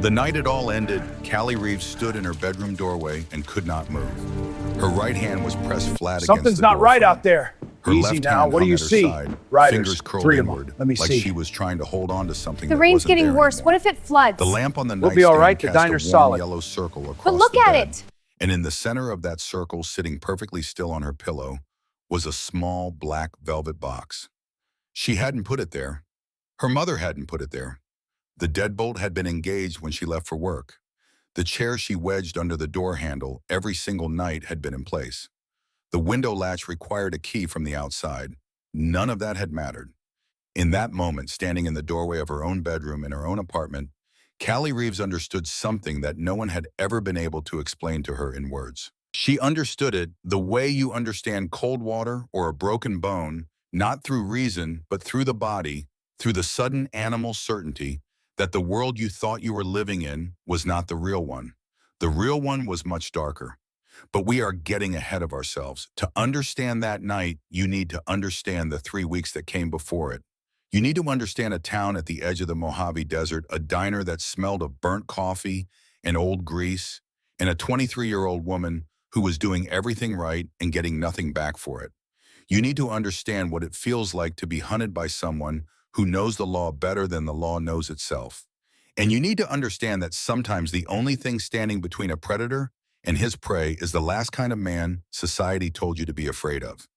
The night it all ended, Callie Reeves stood in her bedroom doorway and could not move. Her right hand was pressed flat against Something's the not door right frame. out there. Her Easy left now. hand What do hung you at her see? side, Riders. fingers curled 3 of them. inward, Let me like see. she was trying to hold on to something The that rain's wasn't getting there worse. anymore. What if it floods? The lamp on the We'll nightstand be all right. The cast a diner's warm solid. yellow circle across But look the at bed, it. and in the center of that circle, sitting perfectly still on her pillow, was a small black velvet box. She hadn't put it there. Her mother hadn't put it there. The deadbolt had been engaged when she left for work. The chair she wedged under the door handle every single night had been in place. The window latch required a key from the outside. None of that had mattered. In that moment, standing in the doorway of her own bedroom in her own apartment, Callie Reeves understood something that no one had ever been able to explain to her in words. She understood it the way you understand cold water or a broken bone, not through reason, but through the body, through the sudden animal certainty that the world you thought you were living in was not the real one. The real one was much darker. But we are getting ahead of ourselves. To understand that night, you need to understand the 3 weeks that came before it. You need to understand a town at the edge of the Mojave Desert, a diner that smelled of burnt coffee and old grease, and a 23-year-old woman who was doing everything right and getting nothing back for it. You need to understand what it feels like to be hunted by someone who knows the law better than the law knows itself. And you need to understand that sometimes the only thing standing between a predator and his prey is the last kind of man society told you to be afraid of.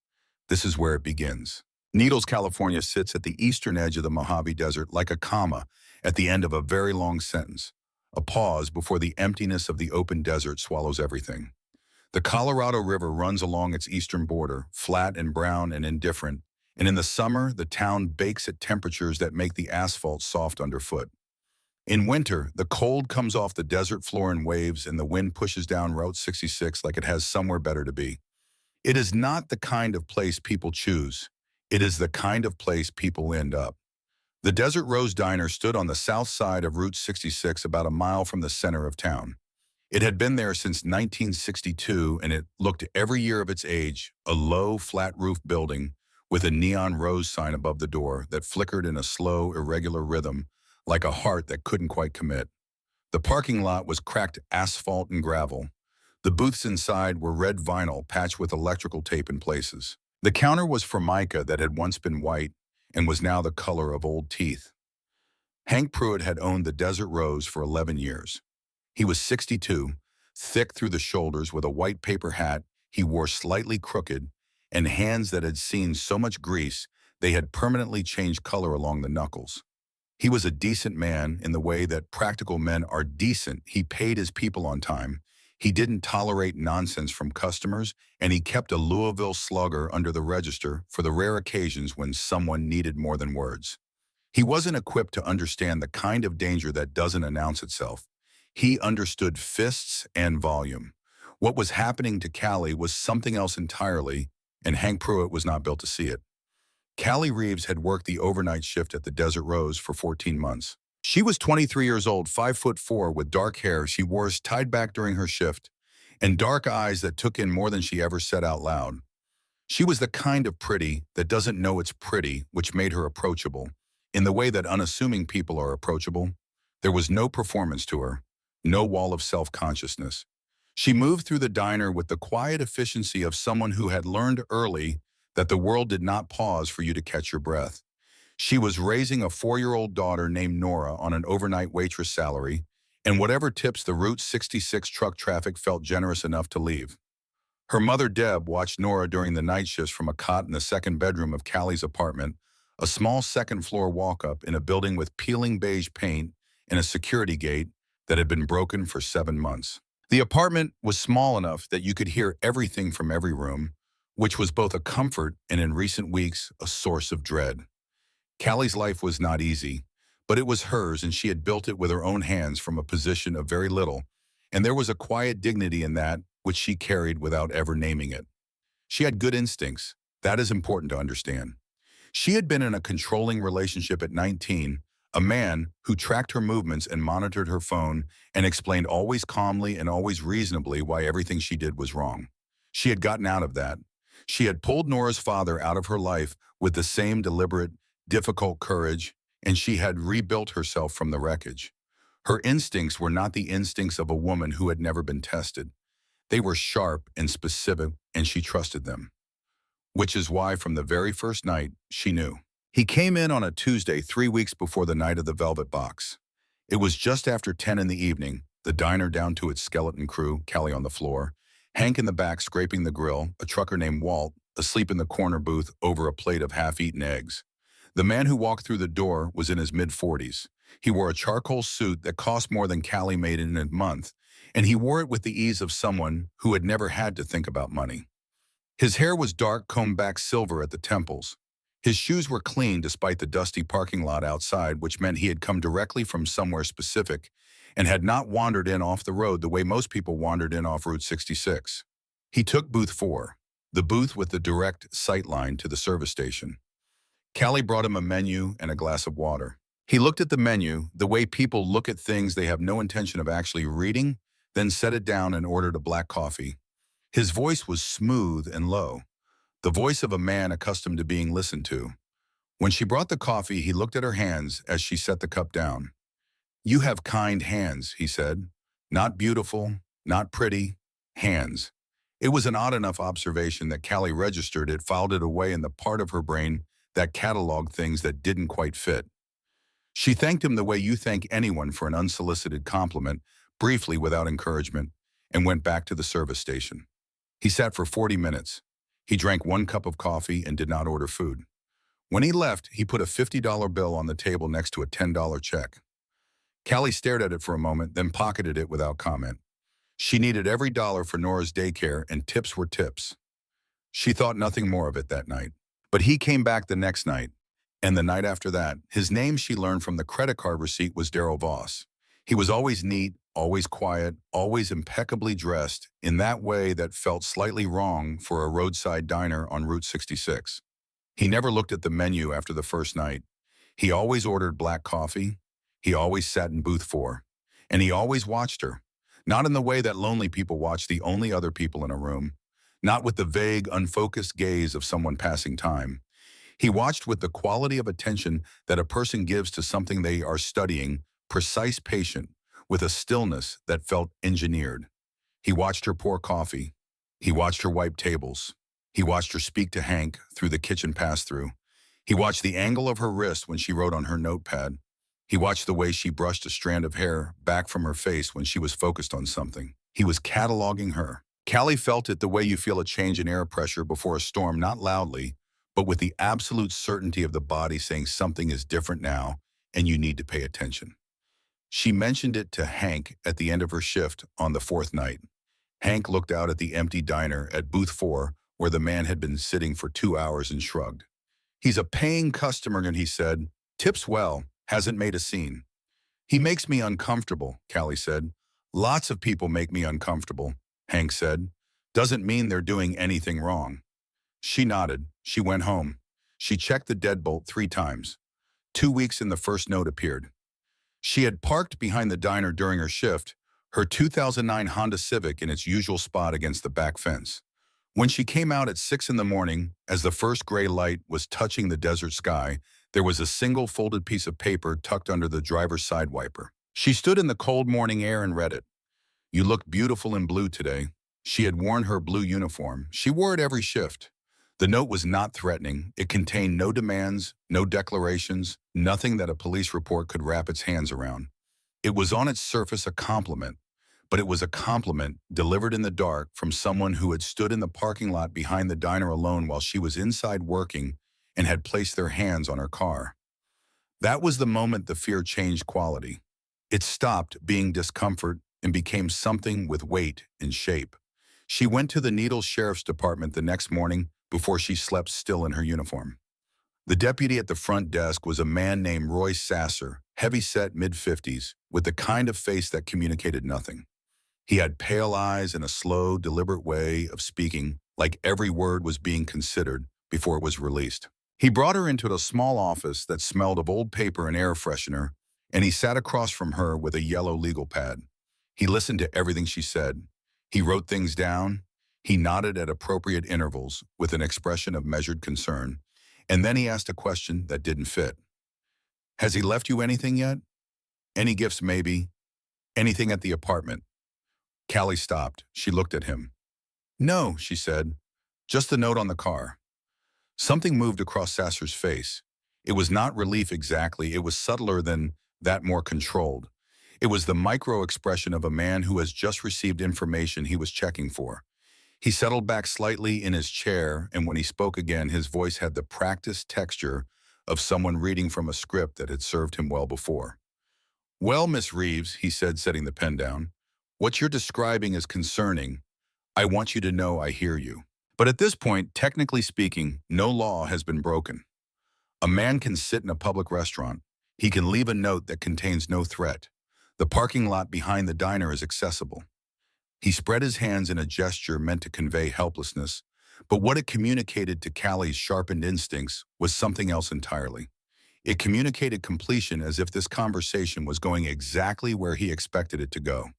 This is where it begins. Needles, California sits at the eastern edge of the Mojave Desert like a comma at the end of a very long sentence, a pause before the emptiness of the open desert swallows everything. The Colorado River runs along its eastern border, flat and brown and indifferent, and in the summer, the town bakes at temperatures that make the asphalt soft underfoot. In winter, the cold comes off the desert floor in waves and the wind pushes down Route 66 like it has somewhere better to be. It is not the kind of place people choose. It is the kind of place people end up. The Desert Rose Diner stood on the south side of Route 66 about a mile from the center of town. It had been there since 1962 and it looked every year of its age, a low, flat-roof building with a neon rose sign above the door that flickered in a slow, irregular rhythm like a heart that couldn't quite commit. The parking lot was cracked asphalt and gravel. The booths inside were red vinyl patched with electrical tape in places. The counter was formica that had once been white and was now the color of old teeth. Hank Pruitt had owned the Desert Rose for 11 years. He was 62, thick through the shoulders with a white paper hat he wore slightly crooked and hands that had seen so much grease they had permanently changed color along the knuckles. He was a decent man in the way that practical men are decent. He paid his people on time. He didn't tolerate nonsense from customers, and he kept a Louisville Slugger under the register for the rare occasions when someone needed more than words. He wasn't equipped to understand the kind of danger that doesn't announce itself. He understood fists and volume. What was happening to Callie was something else entirely, and Hank Pruitt was not built to see it. Callie Reeves had worked the overnight shift at the Desert Rose for 14 months. She was 23 years old, 5'4", with dark hair she wore tied back during her shift, and dark eyes that took in more than she ever said out loud. She was the kind of pretty that doesn't know it's pretty, which made her approachable. In the way that unassuming people are approachable, there was no performance to her, no wall of self-consciousness. She moved through the diner with the quiet efficiency of someone who had learned early that the world did not pause for you to catch your breath. She was raising a 4-year-old daughter named Nora on an overnight waitress salary, and whatever tips the Route 66 truck traffic felt generous enough to leave. Her mother, Deb, watched Nora during the night shifts from a cot in the second bedroom of Callie's apartment, a small second-floor walk-up in a building with peeling beige paint and a security gate that had been broken for 7 months. The apartment was small enough that you could hear everything from every room, which was both a comfort and, in recent weeks, a source of dread. Callie's life was not easy, but it was hers, and she had built it with her own hands from a position of very little, and there was a quiet dignity in that which she carried without ever naming it. She had good instincts. That is important to understand. She had been in a controlling relationship at 19, a man who tracked her movements and monitored her phone and explained always calmly and always reasonably why everything she did was wrong. She had gotten out of that. She had pulled Nora's father out of her life with the same deliberate, difficult courage, and she had rebuilt herself from the wreckage. Her instincts were not the instincts of a woman who had never been tested. They were sharp and specific, and she trusted them. Which is why from the very first night, she knew. He came in on a Tuesday 3 weeks before the night of the Velvet Box. It was just after 10 in the evening, the diner down to its skeleton crew, Callie on the floor, Hank in the back scraping the grill, a trucker named Walt, asleep in the corner booth over a plate of half-eaten eggs. The man who walked through the door was in his mid-40s. He wore a charcoal suit that cost more than Callie made in a month, and he wore it with the ease of someone who had never had to think about money. His hair was dark, combed back silver at the temples. His shoes were clean despite the dusty parking lot outside, which meant he had come directly from somewhere specific and had not wandered in off the road the way most people wandered in off Route 66. He took booth 4, the booth with the direct sight line to the service station. Callie brought him a menu and a glass of water. He looked at the menu, the way people look at things they have no intention of actually reading, then set it down and ordered a black coffee. His voice was smooth and low, the voice of a man accustomed to being listened to. When she brought the coffee, he looked at her hands as she set the cup down. "You have kind hands," he said. "Not beautiful, not pretty, hands." It was an odd enough observation that Callie registered it, filed it away in the part of her brain that cataloged things that didn't quite fit. She thanked him the way you thank anyone for an unsolicited compliment, briefly without encouragement, and went back to the service station. He sat for 40 minutes. He drank 1 cup of coffee and did not order food. When he left, he put a $50 bill on the table next to a $10 check. Callie stared at it for a moment, then pocketed it without comment. She needed every dollar for Nora's daycare, and tips were tips. She thought nothing more of it that night. But he came back the next night, and the night after that. His name, she learned from the credit card receipt, was Darryl Voss. He was always neat, always quiet, always impeccably dressed, in that way that felt slightly wrong for a roadside diner on Route 66. He never looked at the menu after the first night. He always ordered black coffee. He always sat in booth 4. And he always watched her. Not in the way that lonely people watch the only other people in a room. Not with the vague, unfocused gaze of someone passing time. He watched with the quality of attention that a person gives to something they are studying, precise, patient, with a stillness that felt engineered. He watched her pour coffee. He watched her wipe tables. He watched her speak to Hank through the kitchen pass-through. He watched the angle of her wrist when she wrote on her notepad. He watched the way she brushed a strand of hair back from her face when she was focused on something. He was cataloging her. Callie felt it the way you feel a change in air pressure before a storm, not loudly, but with the absolute certainty of the body saying something is different now and you need to pay attention. She mentioned it to Hank at the end of her shift on the 4th night. Hank looked out at the empty diner at booth 4 where the man had been sitting for 2 hours and shrugged. "He's a paying customer," and he said, "tips well, hasn't made a scene." "He makes me uncomfortable," Callie said. "Lots of people make me uncomfortable," Hank said. "Doesn't mean they're doing anything wrong." She nodded. She went home. She checked the deadbolt 3 times. 2 weeks and the first note appeared. She had parked behind the diner during her shift, her 2009 Honda Civic in its usual spot against the back fence. When she came out at 6 in the morning, as the first gray light was touching the desert sky, there was a single folded piece of paper tucked under the driver's side wiper. She stood in the cold morning air and read it. "You look beautiful in blue today." She had worn her blue uniform. She wore it every shift. The note was not threatening. It contained no demands, no declarations, nothing that a police report could wrap its hands around. It was on its surface a compliment, but it was a compliment delivered in the dark from someone who had stood in the parking lot behind the diner alone while she was inside working and had placed their hands on her car. That was the moment the fear changed quality. It stopped being discomfort and became something with weight and shape. She went to the Needles Sheriff's Department the next morning before she slept still in her uniform. The deputy at the front desk was a man named Roy Sasser, heavy-set, mid-50s, with the kind of face that communicated nothing. He had pale eyes and a slow, deliberate way of speaking, like every word was being considered before it was released. He brought her into a small office that smelled of old paper and air freshener, and he sat across from her with a yellow legal pad. He listened to everything she said. He wrote things down. He nodded at appropriate intervals with an expression of measured concern, and then he asked a question that didn't fit. "Has he left you anything yet?" "Any gifts, maybe. Anything at the apartment? Callie stopped. She looked at him. No, she said. Just the note on the car. Something moved across Sasser's face. It was not relief exactly. It was subtler than that, more controlled. It was the micro-expression of a man who has just received information he was checking for. He settled back slightly in his chair, and when he spoke again, his voice had the practiced texture of someone reading from a script that had served him well before. Well, Miss Reeves, he said, setting the pen down, what you're describing is concerning. I want you to know I hear you. But at this point, technically speaking, no law has been broken. A man can sit in a public restaurant. He can leave a note that contains no threat. The parking lot behind the diner is accessible. He spread his hands in a gesture meant to convey helplessness, but what it communicated to Callie's sharpened instincts was something else entirely. It communicated completion, as if this conversation was going exactly where he expected it to go.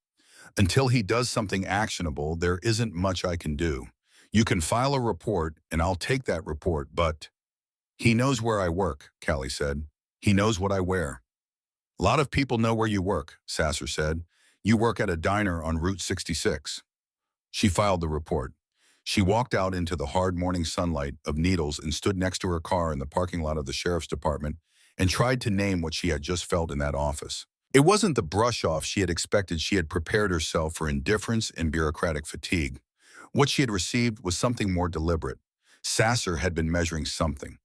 Until he does something actionable, there isn't much I can do. You can file a report, and I'll take that report, but... He knows where I work, Callie said. He knows what I wear. A lot of people know where you work, Sasser said. You work at a diner on Route 66. She filed the report. She walked out into the hard morning sunlight of needles and stood next to her car in the parking lot of the sheriff's department and tried to name what she had just felt in that office. It wasn't the brush-off she had expected. She had prepared herself for indifference and bureaucratic fatigue. What she had received was something more deliberate. Sasser had been measuring something.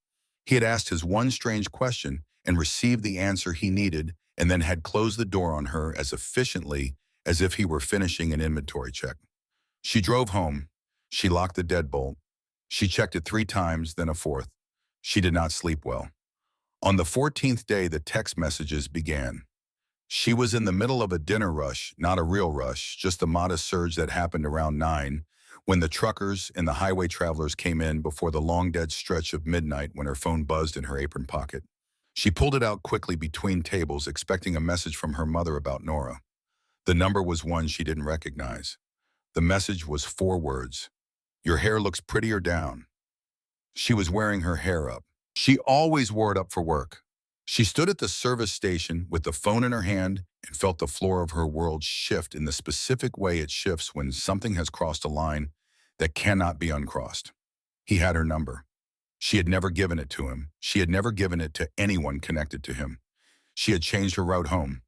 He had asked his one strange question and received the answer he needed, and then had closed the door on her as efficiently as if he were finishing an inventory check. She drove home. She locked the deadbolt. She checked it 3 times, then a 4th. She did not sleep well. On the 14th day, the text messages began. She was in the middle of a dinner rush, not a real rush, just a modest surge that happened around 9, when the truckers and the highway travelers came in before the long dead stretch of midnight when her phone buzzed in her apron pocket. She pulled it out quickly between tables, expecting a message from her mother about Nora. The number was one she didn't recognize. The message was 4 words. Your hair looks prettier down. She was wearing her hair up. She always wore it up for work. She stood at the service station with the phone in her hand and felt the floor of her world shift in the specific way it shifts when something has crossed a line that cannot be uncrossed. He had her number. She had never given it to him. She had never given it to anyone connected to him. She had changed her route home.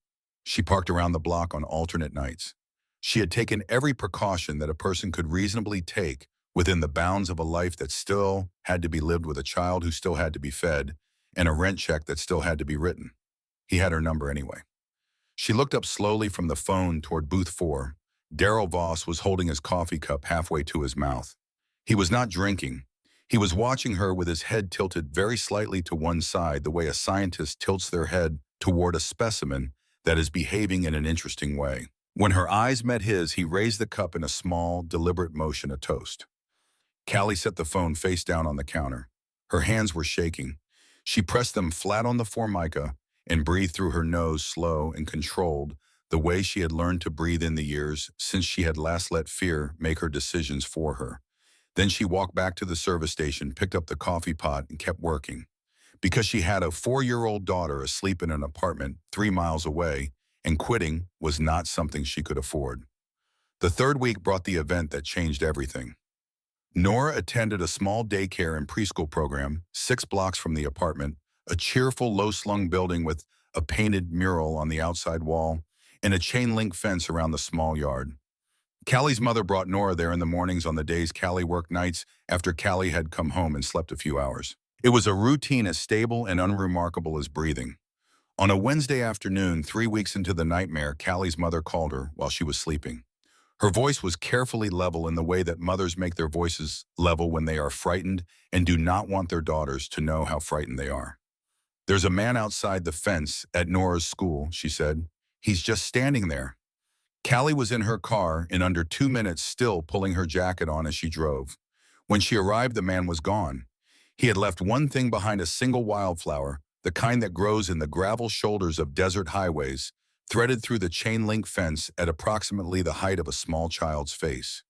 She parked around the block on alternate nights. She had taken every precaution that a person could reasonably take within the bounds of a life that still had to be lived with a child who still had to be fed and a rent check that still had to be written. He had her number anyway. She looked up slowly from the phone toward booth 4. Darrell Voss was holding his coffee cup halfway to his mouth. He was not drinking. He was watching her with his head tilted very slightly to one side, the way a scientist tilts their head toward a specimen that is behaving in an interesting way. When her eyes met his, he raised the cup in a small, deliberate motion, a toast. Callie set the phone face down on the counter. Her hands were shaking. She pressed them flat on the formica and breathed through her nose, slow and controlled, the way she had learned to breathe in the years since she had last let fear make her decisions for her. Then she walked back to the service station, picked up the coffee pot, and kept working. Because she had a 4-year-old daughter asleep in an apartment 3 miles away, and quitting was not something she could afford. The 3rd week brought the event that changed everything. Nora attended a small daycare and preschool program 6 blocks from the apartment, a cheerful, low-slung building with a painted mural on the outside wall and a chain-link fence around the small yard. Callie's mother brought Nora there in the mornings on the days Callie worked nights after Callie had come home and slept a few hours. It was a routine as stable and unremarkable as breathing. On a Wednesday afternoon, 3 weeks into the nightmare, Callie's mother called her while she was sleeping. Her voice was carefully level in the way that mothers make their voices level when they are frightened and do not want their daughters to know how frightened they are. There's a man outside the fence at Nora's school, she said. He's just standing there. Callie was in her car in under 2 minutes, still pulling her jacket on as she drove. When she arrived, the man was gone. He had left one thing behind: a single wildflower, the kind that grows in the gravel shoulders of desert highways, threaded through the chain-link fence at approximately the height of a small child's face.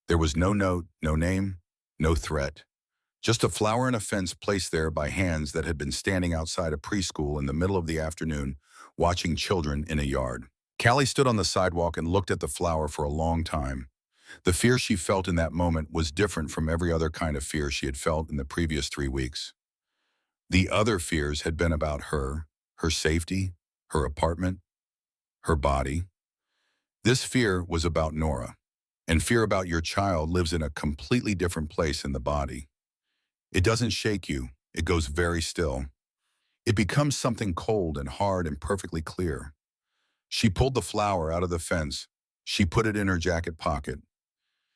There was no note, no name, no threat. Just a flower in a fence placed there by hands that had been standing outside a preschool in the middle of the afternoon, watching children in a yard. Callie stood on the sidewalk and looked at the flower for a long time. The fear she felt in that moment was different from every other kind of fear she had felt in the previous 3 weeks. The other fears had been about her safety, her apartment, her body. This fear was about Nora, and fear about your child lives in a completely different place in the body. It doesn't shake you, it goes very still. It becomes something cold and hard and perfectly clear. She pulled the flower out of the fence. She put it in her jacket pocket.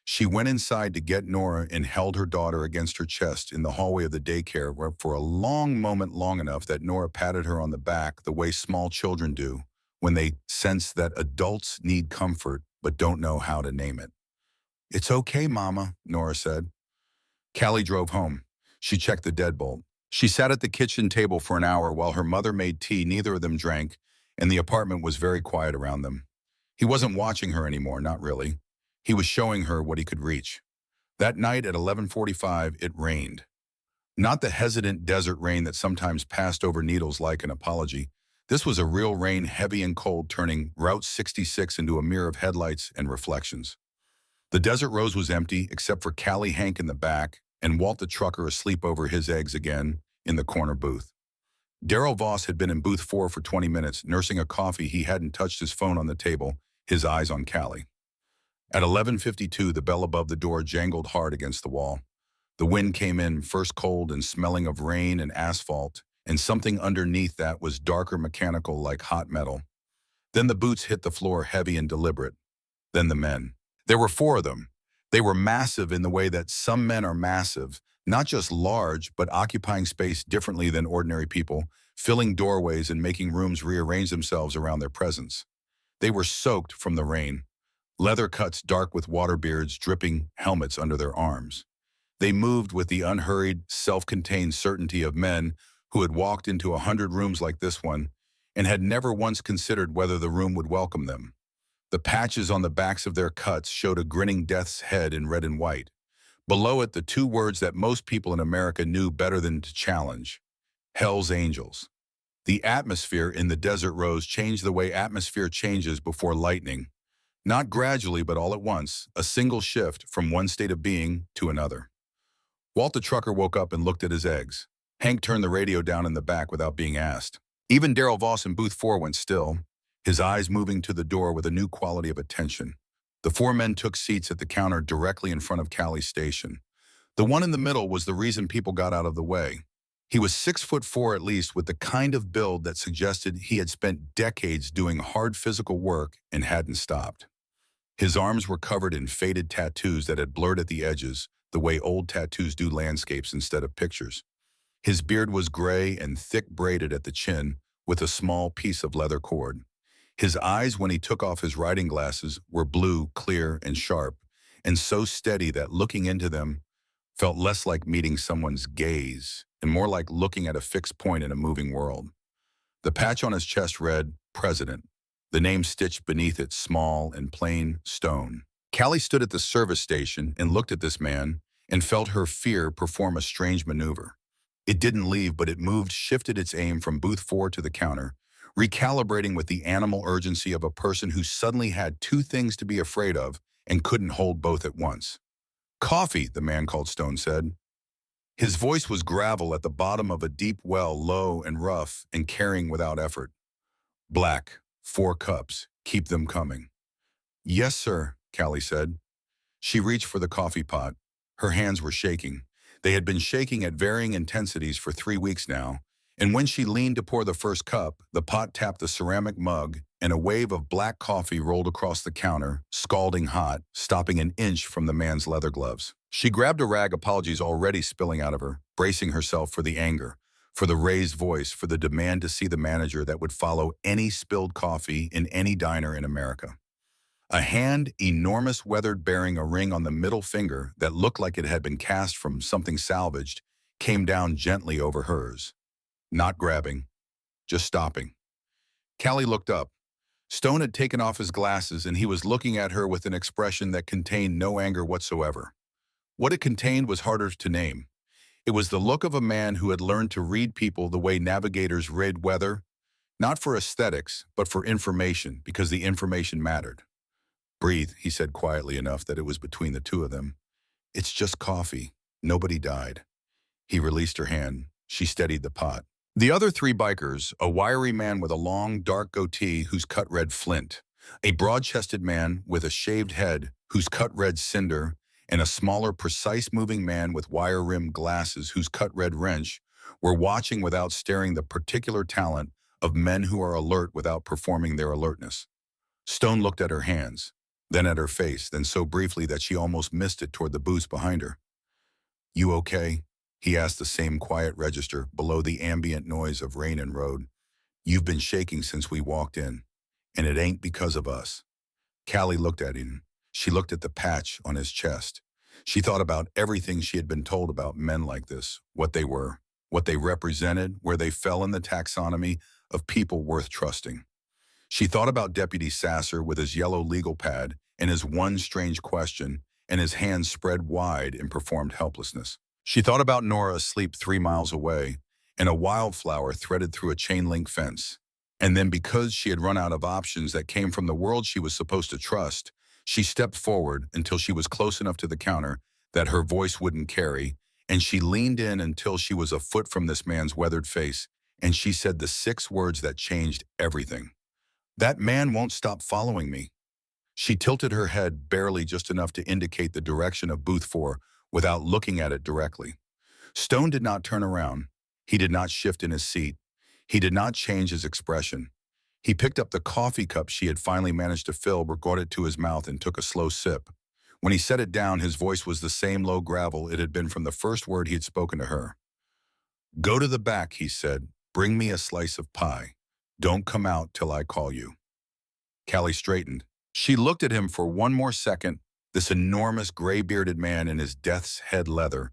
She went inside to get Nora and held her daughter against her chest in the hallway of the daycare for a long moment, long enough that Nora patted her on the back the way small children do when they sense that adults need comfort but don't know how to name it. "It's okay, Mama," Nora said. Callie drove home. She checked the deadbolt. She sat at the kitchen table for an hour while her mother made tea. Neither of them drank, and the apartment was very quiet around them. He wasn't watching her anymore, not really. He was showing her what he could reach. That night at 11:45, it rained. Not the hesitant desert rain that sometimes passed over needles like an apology. This was a real rain, heavy and cold, turning Route 66 into a mirror of headlights and reflections. The Desert Rose was empty, except for Callie Hank in the back, and Walt the trucker asleep over his eggs again in the corner booth. Darrell Voss had been in booth 4 for 20 minutes, nursing a coffee. He hadn't touched his phone on the table, his eyes on Callie. At 11:52, the bell above the door jangled hard against the wall. The wind came in, first cold and smelling of rain and asphalt, and something underneath that was darker, mechanical, like hot metal. Then the boots hit the floor, heavy and deliberate. Then the men. There were 4 of them. They were massive in the way that some men are massive, not just large, but occupying space differently than ordinary people, filling doorways and making rooms rearrange themselves around their presence. They were soaked from the rain. Leather cuts dark with water beards, dripping helmets under their arms. They moved with the unhurried, self-contained certainty of men who had walked into 100 rooms like this one and had never once considered whether the room would welcome them. The patches on the backs of their cuts showed a grinning death's head in red and white. Below it, the 2 words that most people in America knew better than to challenge: Hell's Angels. The atmosphere in the Desert Rose changed the way atmosphere changes before lightning. Not gradually, but all at once, a single shift from one state of being to another. Walt the trucker woke up and looked at his eggs. Hank turned the radio down in the back without being asked. Even Darrell Voss in booth 4 went still, his eyes moving to the door with a new quality of attention. The 4 men took seats at the counter directly in front of Callie's station. The one in the middle was the reason people got out of the way. He was 6'4" at least, with the kind of build that suggested he had spent decades doing hard physical work and hadn't stopped. His arms were covered in faded tattoos that had blurred at the edges, the way old tattoos do landscapes instead of pictures. His beard was gray and thick braided at the chin with a small piece of leather cord. His eyes, when he took off his riding glasses, were blue, clear, and sharp, and so steady that looking into them felt less like meeting someone's gaze and more like looking at a fixed point in a moving world. The patch on his chest read, President, the name stitched beneath it, small and plain stone. Callie stood at the service station and looked at this man and felt her fear perform a strange maneuver. It didn't leave, but it moved, shifted its aim from booth 4 to the counter, recalibrating with the animal urgency of a person who suddenly had 2 things to be afraid of and couldn't hold both at once. Coffee, the man called Stone said. His voice was gravel at the bottom of a deep well, low and rough and carrying without effort. Black, 4 cups, keep them coming. Yes, sir, Callie said. She reached for the coffee pot. Her hands were shaking. They had been shaking at varying intensities for 3 weeks now, and when she leaned to pour the first cup, the pot tapped the ceramic mug, and a wave of black coffee rolled across the counter, scalding hot, stopping an inch from the man's leather gloves. She grabbed a rag, apologies already spilling out of her, bracing herself for the anger, for the raised voice, for the demand to see the manager that would follow any spilled coffee in any diner in America. A hand, enormous, weathered, bearing a ring on the middle finger that looked like it had been cast from something salvaged, came down gently over hers. Not grabbing, just stopping. Callie looked up. Stone had taken off his glasses and he was looking at her with an expression that contained no anger whatsoever. What it contained was harder to name. It was the look of a man who had learned to read people the way navigators read weather, Not for aesthetics, but for information, because the information mattered. Breathe, he said quietly enough that it was between the two of them. It's just coffee. Nobody died. He released her hand. She steadied the pot. The other three bikers, a wiry man with a long, dark goatee whose cut read flint, a broad-chested man with a shaved head whose cut read cinder, and a smaller, precise-moving man with wire-rimmed glasses whose cut read wrench, were watching without staring the particular talent of men who are alert without performing their alertness. Stone looked at her hands, then at her face, then so briefly that she almost missed it toward the booths behind her. You okay? He asked the same quiet register below the ambient noise of rain and road. You've been shaking since we walked in, and it ain't because of us. Callie looked at him. She looked at the patch on his chest. She thought about everything she had been told about men like this, what they were, what they represented, where they fell in the taxonomy of people worth trusting. She thought about Deputy Sasser with his yellow legal pad and his one strange question and his hands spread wide in performed helplessness. She thought about Nora asleep 3 miles away and a wildflower threaded through a chain-link fence. And then because she had run out of options that came from the world she was supposed to trust, she stepped forward until she was close enough to the counter that her voice wouldn't carry, and she leaned in until she was a foot from this man's weathered face, and she said the 6 words that changed everything. That man won't stop following me. She tilted her head barely just enough to indicate the direction of booth 4 without looking at it directly. Stone did not turn around. He did not shift in his seat. He did not change his expression. He picked up the coffee cup she had finally managed to fill, brought it to his mouth, and took a slow sip. When he set it down, his voice was the same low gravel it had been from the first word he had spoken to her. Go to the back, he said. Bring me a slice of pie. Don't come out till I call you. Callie straightened. She looked at him for one more second, this enormous gray-bearded man in his death's head leather,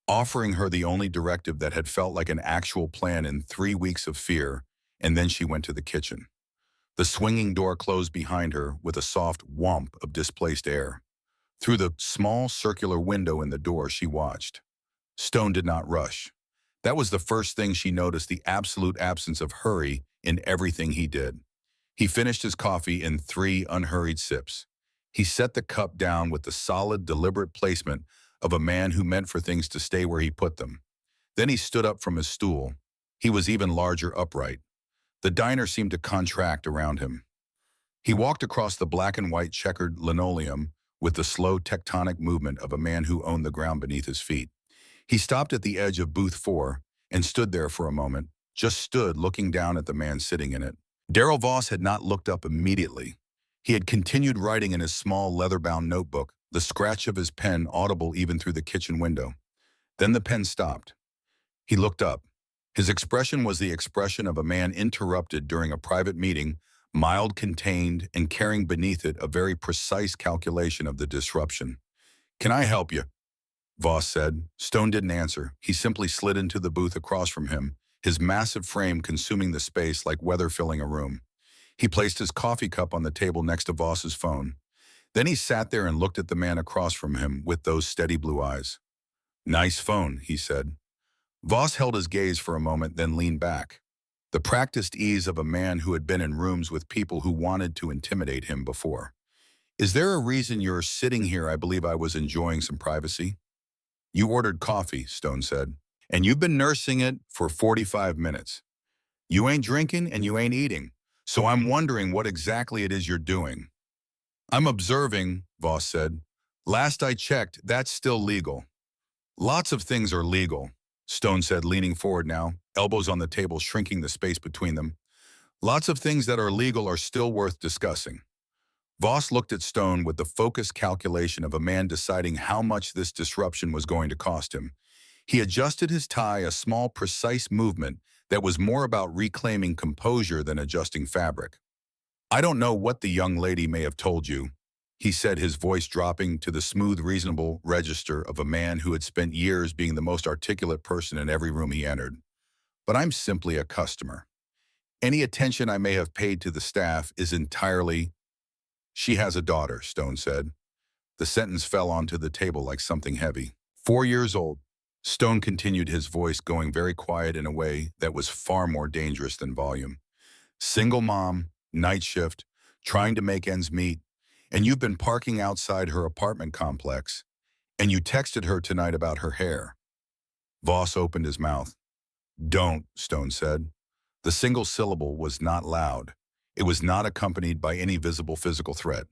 offering her the only directive that had felt like an actual plan in 3 weeks of fear, and then she went to the kitchen. The swinging door closed behind her with a soft whomp of displaced air. Through the small circular window in the door, she watched. Stone did not rush. That was the first thing she noticed, the absolute absence of hurry in everything he did. He finished his coffee in 3 unhurried sips. He set the cup down with the solid, deliberate placement of a man who meant for things to stay where he put them. Then he stood up from his stool. He was even larger upright. The diner seemed to contract around him. He walked across the black and white checkered linoleum with the slow tectonic movement of a man who owned the ground beneath his feet. He stopped at the edge of booth 4 and stood there for a moment, just stood looking down at the man sitting in it. Darrell Voss had not looked up immediately. He had continued writing in his small leather-bound notebook, the scratch of his pen audible even through the kitchen window. Then the pen stopped. He looked up. His expression was the expression of a man interrupted during a private meeting, mild, contained, and carrying beneath it a very precise calculation of the disruption. Can I help you? Voss said. Stone didn't answer. He simply slid into the booth across from him, his massive frame consuming the space like weather filling a room. He placed his coffee cup on the table next to Voss's phone. Then he sat there and looked at the man across from him with those steady blue eyes. Nice phone, he said. Voss held his gaze for a moment, then leaned back. The practiced ease of a man who had been in rooms with people who wanted to intimidate him before. Is there a reason you're sitting here? I believe I was enjoying some privacy. You ordered coffee, Stone said, and you've been nursing it for 45 minutes. You ain't drinking and you ain't eating, so I'm wondering what exactly it is you're doing. I'm observing, Voss said. Last I checked, that's still legal. Lots of things are legal, Stone said, leaning forward now, elbows on the table, shrinking the space between them. Lots of things that are legal are still worth discussing. Voss looked at Stone with the focused calculation of a man deciding how much this disruption was going to cost him. He adjusted his tie, a small, precise movement that was more about reclaiming composure than adjusting fabric. I don't know what the young lady may have told you, he said, his voice dropping to the smooth, reasonable register of a man who had spent years being the most articulate person in every room he entered. But I'm simply a customer. Any attention I may have paid to the staff is entirely... She has a daughter, Stone said. The sentence fell onto the table like something heavy. 4 years old. Stone continued, his voice going very quiet in a way that was far more dangerous than volume. Single mom, night shift, trying to make ends meet, and you've been parking outside her apartment complex, and you texted her tonight about her hair. Voss opened his mouth. Don't, Stone said. The single syllable was not loud. It was not accompanied by any visible physical threat.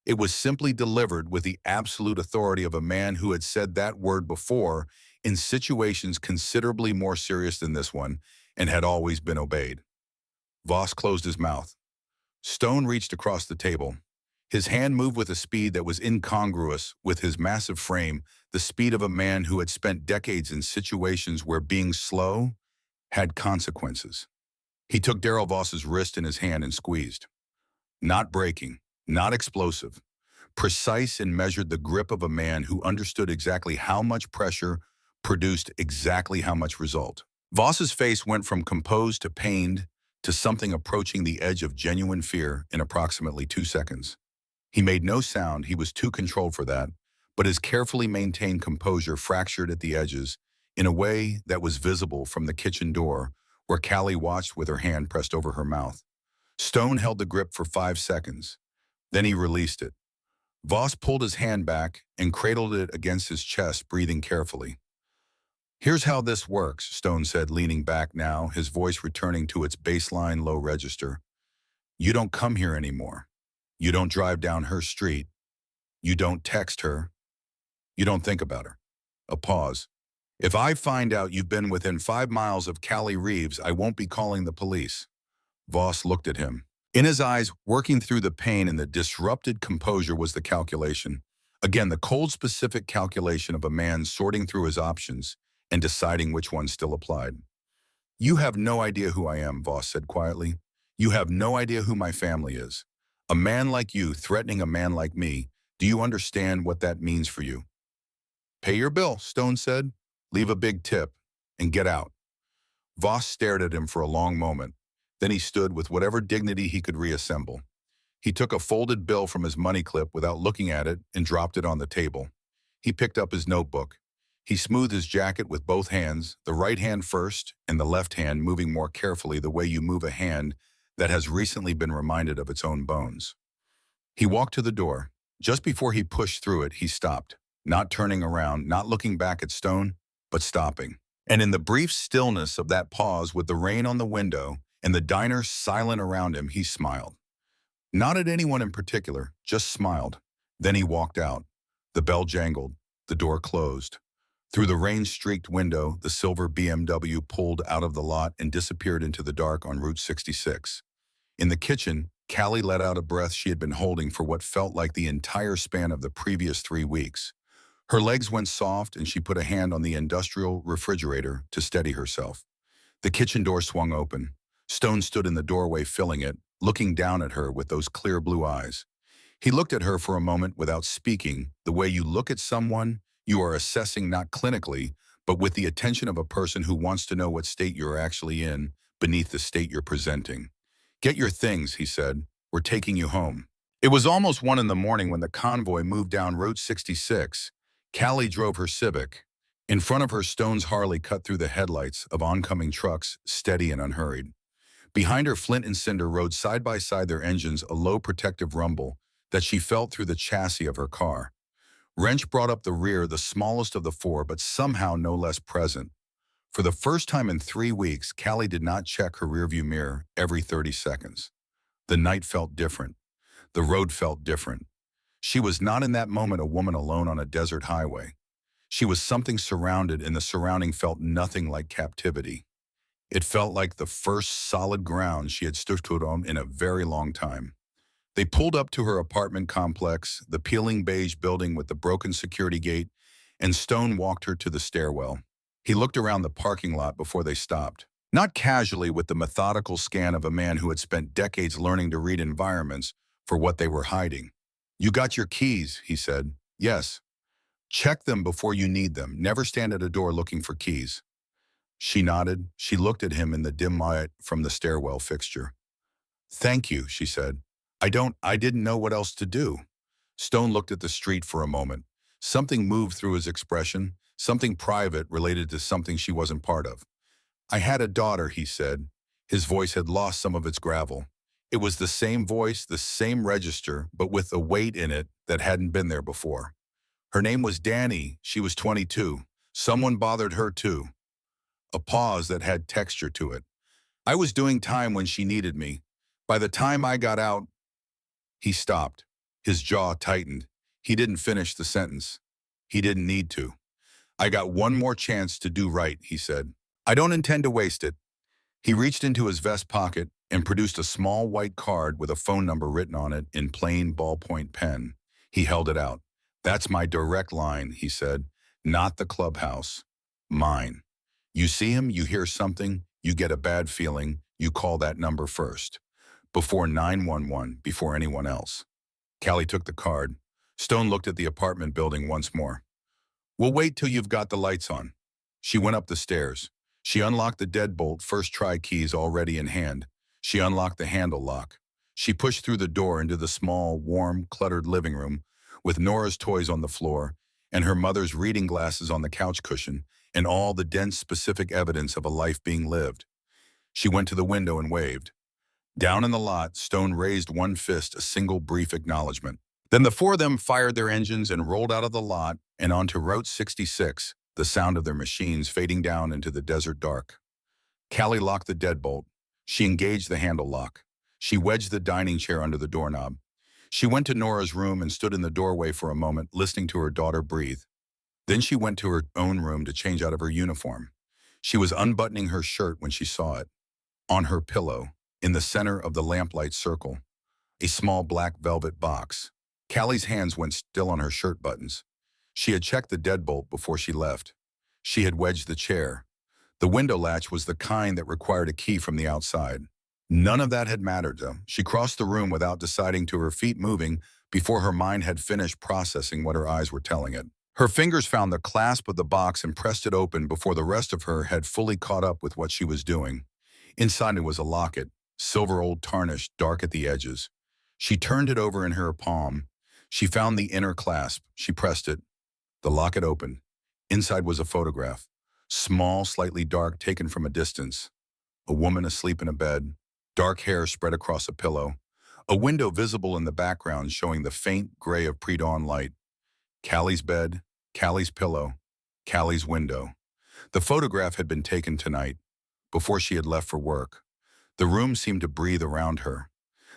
It was simply delivered with the absolute authority of a man who had said that word before in situations considerably more serious than this one and had always been obeyed. Voss closed his mouth. Stone reached across the table. His hand moved with a speed that was incongruous with his massive frame, the speed of a man who had spent decades in situations where being slow had consequences. He took Darrell Voss's wrist in his hand and squeezed. Not breaking, not explosive, precise and measured the grip of a man who understood exactly how much pressure produced exactly how much result. Voss's face went from composed to pained to something approaching the edge of genuine fear in approximately 2 seconds. He made no sound, he was too controlled for that, but his carefully maintained composure fractured at the edges in a way that was visible from the kitchen door where Callie watched with her hand pressed over her mouth. Stone held the grip for 5 seconds. Then he released it. Voss pulled his hand back and cradled it against his chest, breathing carefully. Here's how this works, Stone said, leaning back now, his voice returning to its baseline low register. You don't come here anymore. You don't drive down her street. You don't text her. You don't think about her. A pause. If I find out you've been within 5 miles of Callie Reeves, I won't be calling the police. Voss looked at him. In his eyes, working through the pain and the disrupted composure was the calculation. Again, the cold, specific calculation of a man sorting through his options and deciding which one still applied. You have no idea who I am, Voss said quietly. You have no idea who my family is. A man like you threatening a man like me, do you understand what that means for you? Pay your bill, Stone said. Leave a big tip and get out. Voss stared at him for a long moment. Then he stood with whatever dignity he could reassemble. He took a folded bill from his money clip without looking at it and dropped it on the table. He picked up his notebook. He smoothed his jacket with both hands, the right hand first and the left hand moving more carefully the way you move a hand that has recently been reminded of its own bones. He walked to the door. Just before he pushed through it, he stopped, not turning around, not looking back at Stone, but stopping. And in the brief stillness of that pause with the rain on the window and the diner silent around him, he smiled. Not at anyone in particular, just smiled. Then he walked out. The bell jangled. The door closed. Through the rain-streaked window, the silver BMW pulled out of the lot and disappeared into the dark on Route 66. In the kitchen, Callie let out a breath she had been holding for what felt like the entire span of the previous 3 weeks. Her legs went soft and she put a hand on the industrial refrigerator to steady herself. The kitchen door swung open. Stone stood in the doorway filling it, looking down at her with those clear blue eyes. He looked at her for a moment without speaking, the way you look at someone you are assessing not clinically, but with the attention of a person who wants to know what state you're actually in beneath the state you're presenting. Get your things, he said. We're taking you home. It was almost 1 in the morning when the convoy moved down Route 66. Callie drove her Civic. In front of her, Stone's Harley cut through the headlights of oncoming trucks, steady and unhurried. Behind her, Flint and Cinder rode side by side, their engines a low protective rumble that she felt through the chassis of her car. Wrench brought up the rear, the smallest of the 4, but somehow no less present. For the first time in 3 weeks, Callie did not check her rearview mirror every 30 seconds. The night felt different. The road felt different. She was not in that moment a woman alone on a desert highway. She was something surrounded, and the surrounding felt nothing like captivity. It felt like the first solid ground she had stood on in a very long time. They pulled up to her apartment complex, the peeling beige building with the broken security gate, and Stone walked her to the stairwell. He looked around the parking lot before they stopped, not casually with the methodical scan of a man who had spent decades learning to read environments for what they were hiding. You got your keys, he said. Yes. Check them before you need them. Never stand at a door looking for keys. She nodded. She looked at him in the dim light from the stairwell fixture. Thank you, she said. I didn't know what else to do. Stone looked at the street for a moment. Something moved through his expression, something private related to something she wasn't part of. I had a daughter, he said. His voice had lost some of its gravel. It was the same voice, the same register, but with a weight in it that hadn't been there before. Her name was Danny. She was 22. Someone bothered her too. A pause that had texture to it. I was doing time when she needed me. By the time I got out, he stopped. His jaw tightened. He didn't finish the sentence. He didn't need to. I got one more chance to do right, he said. I don't intend to waste it. He reached into his vest pocket and produced a small white card with a phone number written on it in plain ballpoint pen. He held it out. That's my direct line, he said. Not the clubhouse. Mine. You see him, you hear something, you get a bad feeling, you call that number first. Before 911, before anyone else. Callie took the card. Stone looked at the apartment building once more. We'll wait till you've got the lights on. She went up the stairs. She unlocked the deadbolt, first try keys already in hand. She unlocked the handle lock. She pushed through the door into the small, warm, cluttered living room with Nora's toys on the floor and her mother's reading glasses on the couch cushion and all the dense, specific evidence of a life being lived. She went to the window and waved. Down in the lot, Stone raised one fist, a single brief acknowledgement. Then the four of them fired their engines and rolled out of the lot and onto Route 66, the sound of their machines fading down into the desert dark. Callie locked the deadbolt. She engaged the handle lock. She wedged the dining chair under the doorknob. She went to Nora's room and stood in the doorway for a moment, listening to her daughter breathe. Then she went to her own room to change out of her uniform. She was unbuttoning her shirt when she saw it. On her pillow, in the center of the lamplight circle, a small black velvet box. Callie's hands went still on her shirt buttons. She had checked the deadbolt before she left. She had wedged the chair. The window latch was the kind that required a key from the outside. None of that had mattered, though. She crossed the room without deciding to her feet moving before her mind had finished processing what her eyes were telling it. Her fingers found the clasp of the box and pressed it open before the rest of her had fully caught up with what she was doing. Inside it was a locket, silver old tarnished, dark at the edges. She turned it over in her palm. She found the inner clasp. She pressed it. The locket opened. Inside was a photograph. Small, slightly dark, taken from a distance. A woman asleep in a bed. Dark hair spread across a pillow. A window visible in the background showing the faint gray of pre-dawn light. Callie's bed, Callie's pillow, Callie's window. The photograph had been taken tonight, before she had left for work. The room seemed to breathe around her.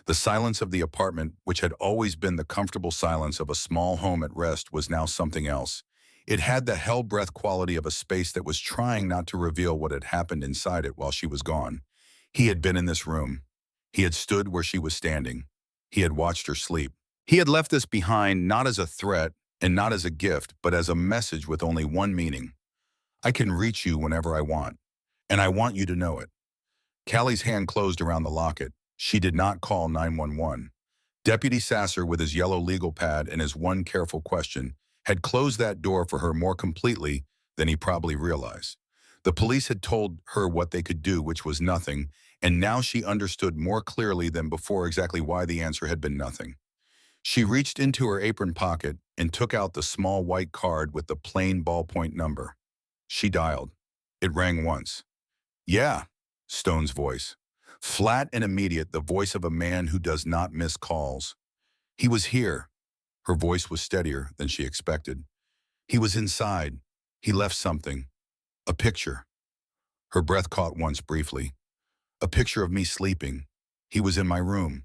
The silence of the apartment, which had always been the comfortable silence of a small home at rest, was now something else. It had the hell-breath quality of a space that was trying not to reveal what had happened inside it while she was gone. He had been in this room. He had stood where she was standing. He had watched her sleep. He had left this behind not as a threat and not as a gift, but as a message with only one meaning. I can reach you whenever I want, and I want you to know it. Callie's hand closed around the locket. She did not call 911. Deputy Sasser, with his yellow legal pad and his one careful question, had closed that door for her more completely than he probably realized. The police had told her what they could do, which was nothing, and now she understood more clearly than before exactly why the answer had been nothing. She reached into her apron pocket and took out the small white card with the plain ballpoint number. She dialed. It rang once. Yeah, Stone's voice. Flat and immediate, the voice of a man who does not miss calls. He was here. Her voice was steadier than she expected. He was inside. He left something. A picture. Her breath caught once briefly. A picture of me sleeping. He was in my room.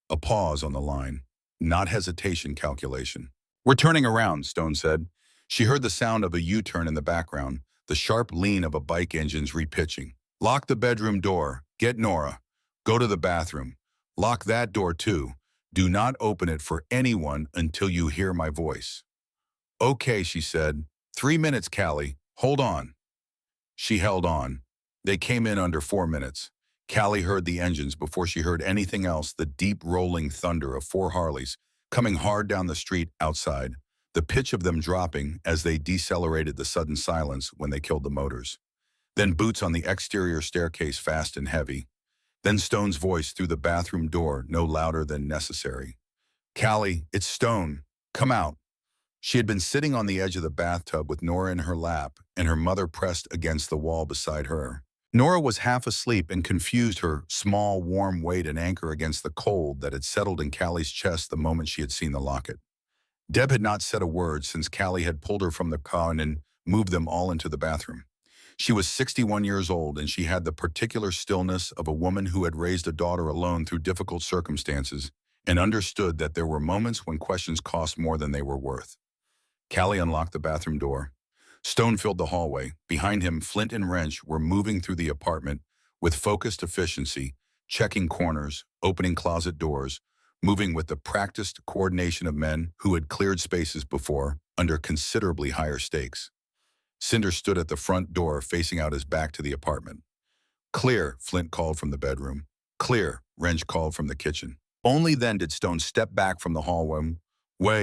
A pause on the line. Not hesitation, calculation. We're turning around, Stone said. She heard the sound of a U-turn in the background, the sharp lean of a bike engine's repitching. Lock the bedroom door. Get Nora. Go to the bathroom. Lock that door too. Do not open it for anyone until you hear my voice. Okay, she said. 3 minutes, Callie. Hold on. She held on. They came in under 4 minutes. Callie heard the engines before she heard anything else, the deep rolling thunder of 4 Harleys coming hard down the street outside, the pitch of them dropping as they decelerated the sudden silence when they killed the motors. Then boots on the exterior staircase fast and heavy. Then Stone's voice through the bathroom door, no louder than necessary. Callie, it's Stone. Come out. She had been sitting on the edge of the bathtub with Nora in her lap and her mother pressed against the wall beside her. Nora was half asleep and confused, her small, warm weight an anchor against the cold that had settled in Callie's chest the moment she had seen the locket. Deb had not said a word since Callie had pulled her from the car and moved them all into the bathroom. She was 61 years old, and she had the particular stillness of a woman who had raised a daughter alone through difficult circumstances and understood that there were moments when questions cost more than they were worth. Callie unlocked the bathroom door. Stone filled the hallway. Behind him, Flint and Wrench were moving through the apartment with focused efficiency, checking corners, opening closet doors, moving with the practiced coordination of men who had cleared spaces before under considerably higher stakes. Cinder stood at the front door, facing out his back to the apartment. "Clear," Flint called from the bedroom. "Clear," Wrench called from the kitchen. Only then did Stone step back from the hallway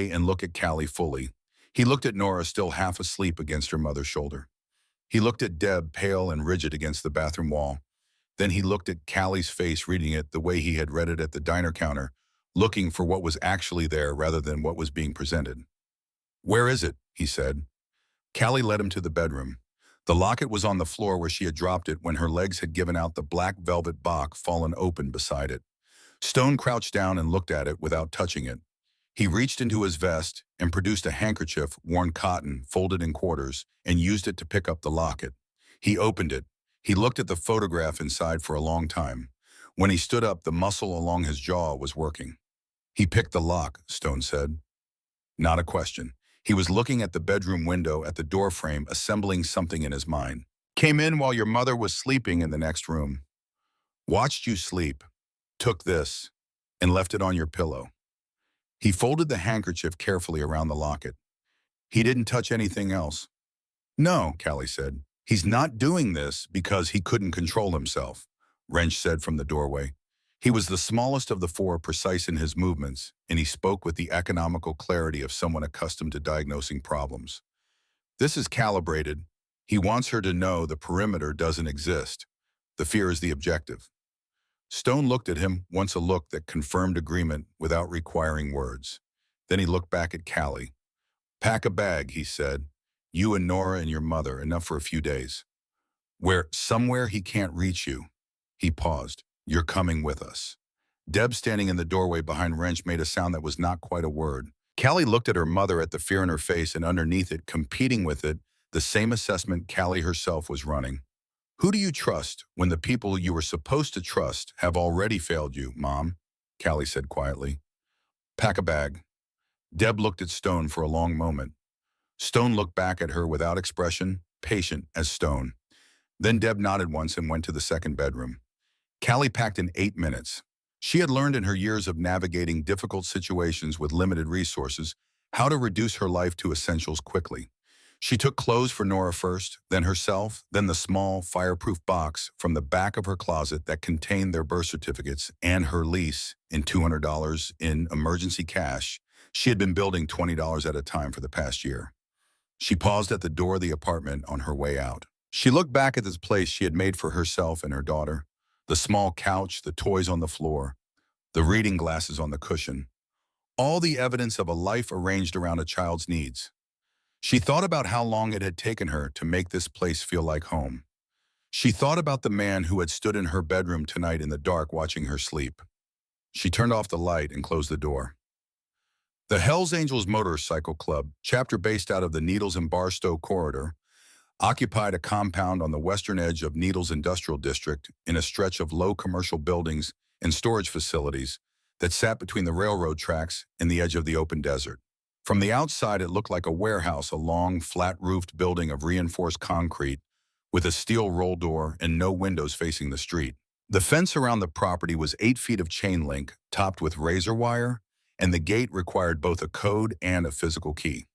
and look at Callie fully. He looked at Nora, still half asleep against her mother's shoulder. He looked at Deb, pale and rigid against the bathroom wall. Then he looked at Callie's face, reading it the way he had read it at the diner counter, looking for what was actually there rather than what was being presented. "Where is it?" he said. Callie led him to the bedroom. The locket was on the floor where she had dropped it when her legs had given out, the black velvet box fallen open beside it. Stone crouched down and looked at it without touching it. He reached into his vest and produced a handkerchief, worn cotton, folded in quarters, and used it to pick up the locket. He opened it. He looked at the photograph inside for a long time. When he stood up, the muscle along his jaw was working. "He picked the lock," Stone said. Not a question. He was looking at the bedroom window, at the door frame, assembling something in his mind. "Came in while your mother was sleeping in the next room. Watched you sleep. Took this and left it on your pillow." He folded the handkerchief carefully around the locket. "He didn't touch anything else." "No," Callie said. "He's not doing this because he couldn't control himself," Wrench said from the doorway. He was the smallest of the four, precise in his movements, and he spoke with the economical clarity of someone accustomed to diagnosing problems. "This is calibrated. He wants her to know the perimeter doesn't exist. The fear is the objective." Stone looked at him, once a look that confirmed agreement without requiring words. Then he looked back at Callie. "Pack a bag," he said. "You and Nora and your mother, enough for a few days. Somewhere he can't reach you." He paused. "You're coming with us." Deb, standing in the doorway behind Wrench, made a sound that was not quite a word. Callie looked at her mother, at the fear in her face, and underneath it, competing with it, the same assessment Callie herself was running. "Who do you trust when the people you were supposed to trust have already failed you, Mom?" Callie said quietly. "Pack a bag." Deb looked at Stone for a long moment. Stone looked back at her without expression, patient as stone. Then Deb nodded once and went to the second bedroom. Callie packed in 8 minutes. She had learned in her years of navigating difficult situations with limited resources how to reduce her life to essentials quickly. She took clothes for Nora first, then herself, then the small, fireproof box from the back of her closet that contained their birth certificates and her lease, in $200 in emergency cash. She had been building $20 at a time for the past year. She paused at the door of the apartment on her way out. She looked back at this place she had made for herself and her daughter. The small couch, the toys on the floor, the reading glasses on the cushion. All the evidence of a life arranged around a child's needs. She thought about how long it had taken her to make this place feel like home. She thought about the man who had stood in her bedroom tonight in the dark watching her sleep. She turned off the light and closed the door. The Hells Angels Motorcycle Club, chapter based out of the Needles and Barstow corridor, occupied a compound on the western edge of Needles Industrial District in a stretch of low commercial buildings and storage facilities that sat between the railroad tracks and the edge of the open desert. From the outside, it looked like a warehouse, a long, flat-roofed building of reinforced concrete with a steel roll door and no windows facing the street. The fence around the property was 8 feet of chain link, topped with razor wire, and the gate required both a code and a physical key.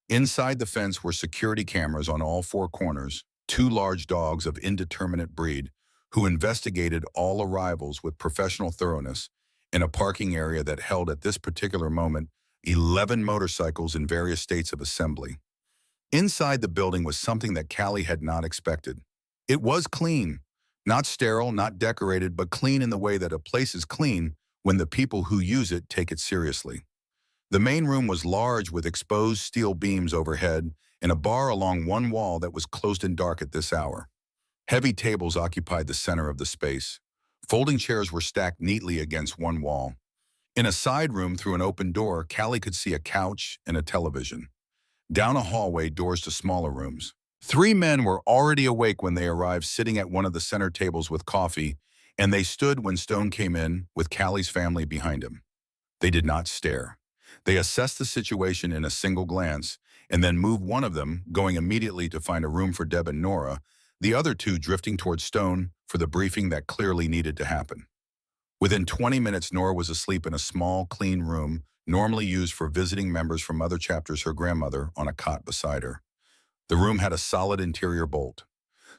Inside the fence were security cameras on all 4 corners, 2 large dogs of indeterminate breed who investigated all arrivals with professional thoroughness, in a parking area that held at this particular moment 11 motorcycles in various states of assembly. Inside the building was something that Callie had not expected. It was clean. Not sterile, not decorated, but clean in the way that a place is clean when the people who use it take it seriously. The main room was large with exposed steel beams overhead and a bar along one wall that was closed and dark at this hour. Heavy tables occupied the center of the space. Folding chairs were stacked neatly against one wall. In a side room through an open door, Callie could see a couch and a television. Down a hallway, doors to smaller rooms. Three men were already awake when they arrived, sitting at one of the center tables with coffee, and they stood when Stone came in, with Callie's family behind him. They did not stare. They assessed the situation in a single glance, and then moved one of them, going immediately to find a room for Deb and Nora, the other two drifting towards Stone for the briefing that clearly needed to happen. Within 20 minutes, Nora was asleep in a small, clean room, normally used for visiting members from other chapters, her grandmother on a cot beside her. The room had a solid interior bolt.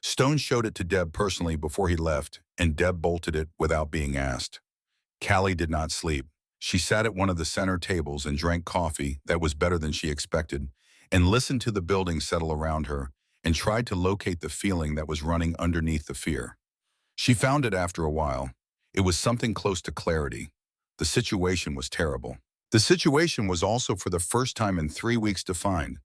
Stone showed it to Deb personally before he left, and Deb bolted it without being asked. Callie did not sleep. She sat at one of the center tables and drank coffee that was better than she expected, and listened to the building settle around her, and tried to locate the feeling that was running underneath the fear. She found it after a while. It was something close to clarity. The situation was terrible. The situation was also for the first time in 3 weeks defined.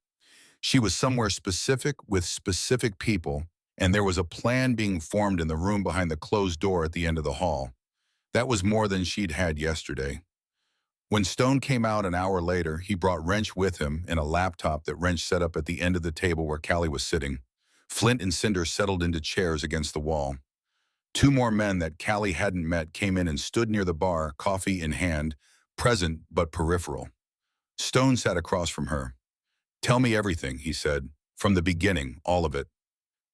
She was somewhere specific with specific people, and there was a plan being formed in the room behind the closed door at the end of the hall. That was more than she'd had yesterday. When Stone came out an hour later, he brought Wrench with him in a laptop that Wrench set up at the end of the table where Callie was sitting. Flint and Cinder settled into chairs against the wall. Two more men that Callie hadn't met came in and stood near the bar, coffee in hand, present but peripheral. Stone sat across from her. "Tell me everything," he said. "From the beginning, all of it."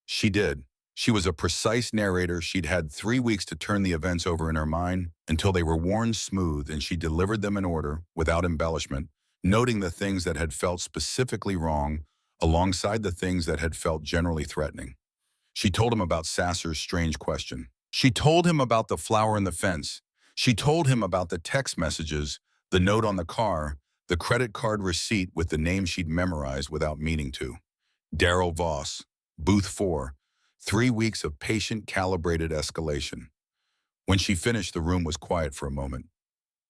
She did. She was a precise narrator. She'd had 3 weeks to turn the events over in her mind until they were worn smooth, and she delivered them in order, without embellishment, noting the things that had felt specifically wrong alongside the things that had felt generally threatening. She told him about Sasser's strange question. She told him about the flower in the fence. She told him about the text messages, the note on the car, the credit card receipt with the name she'd memorized without meaning to. Daryl Voss, Booth 4, 3 weeks of patient, calibrated escalation. When she finished, the room was quiet for a moment.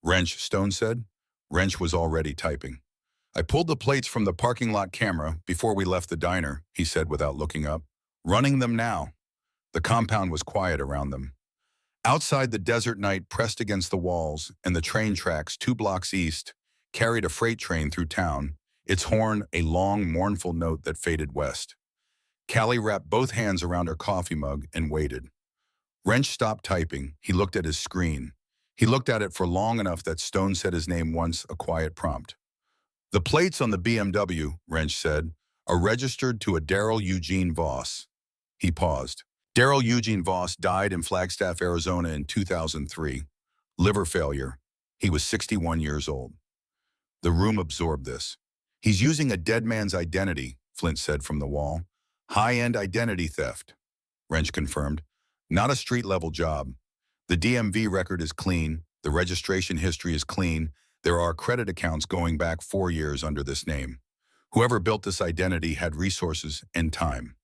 "Wrench," Stone said. Wrench was already typing. "I pulled the plates from the parking lot camera before we left the diner," he said without looking up. "Running them now." The compound was quiet around them. Outside, the desert night pressed against the walls, and the train tracks 2 blocks east carried a freight train through town, its horn a long, mournful note that faded west. Callie wrapped both hands around her coffee mug and waited. Wrench stopped typing. He looked at his screen. He looked at it for long enough that Stone said his name once, a quiet prompt. "The plates on the BMW," Wrench said, "are registered to a Daryl Eugene Voss." He paused. Daryl Eugene Voss died in Flagstaff, Arizona in 2003. Liver failure. He was 61 years old. The room absorbed this. "He's using a dead man's identity," Flint said from the wall. "High-end identity theft," Wrench confirmed. "Not a street-level job. The DMV record is clean. The registration history is clean. There are credit accounts going back 4 years under this name. Whoever built this identity had resources and time."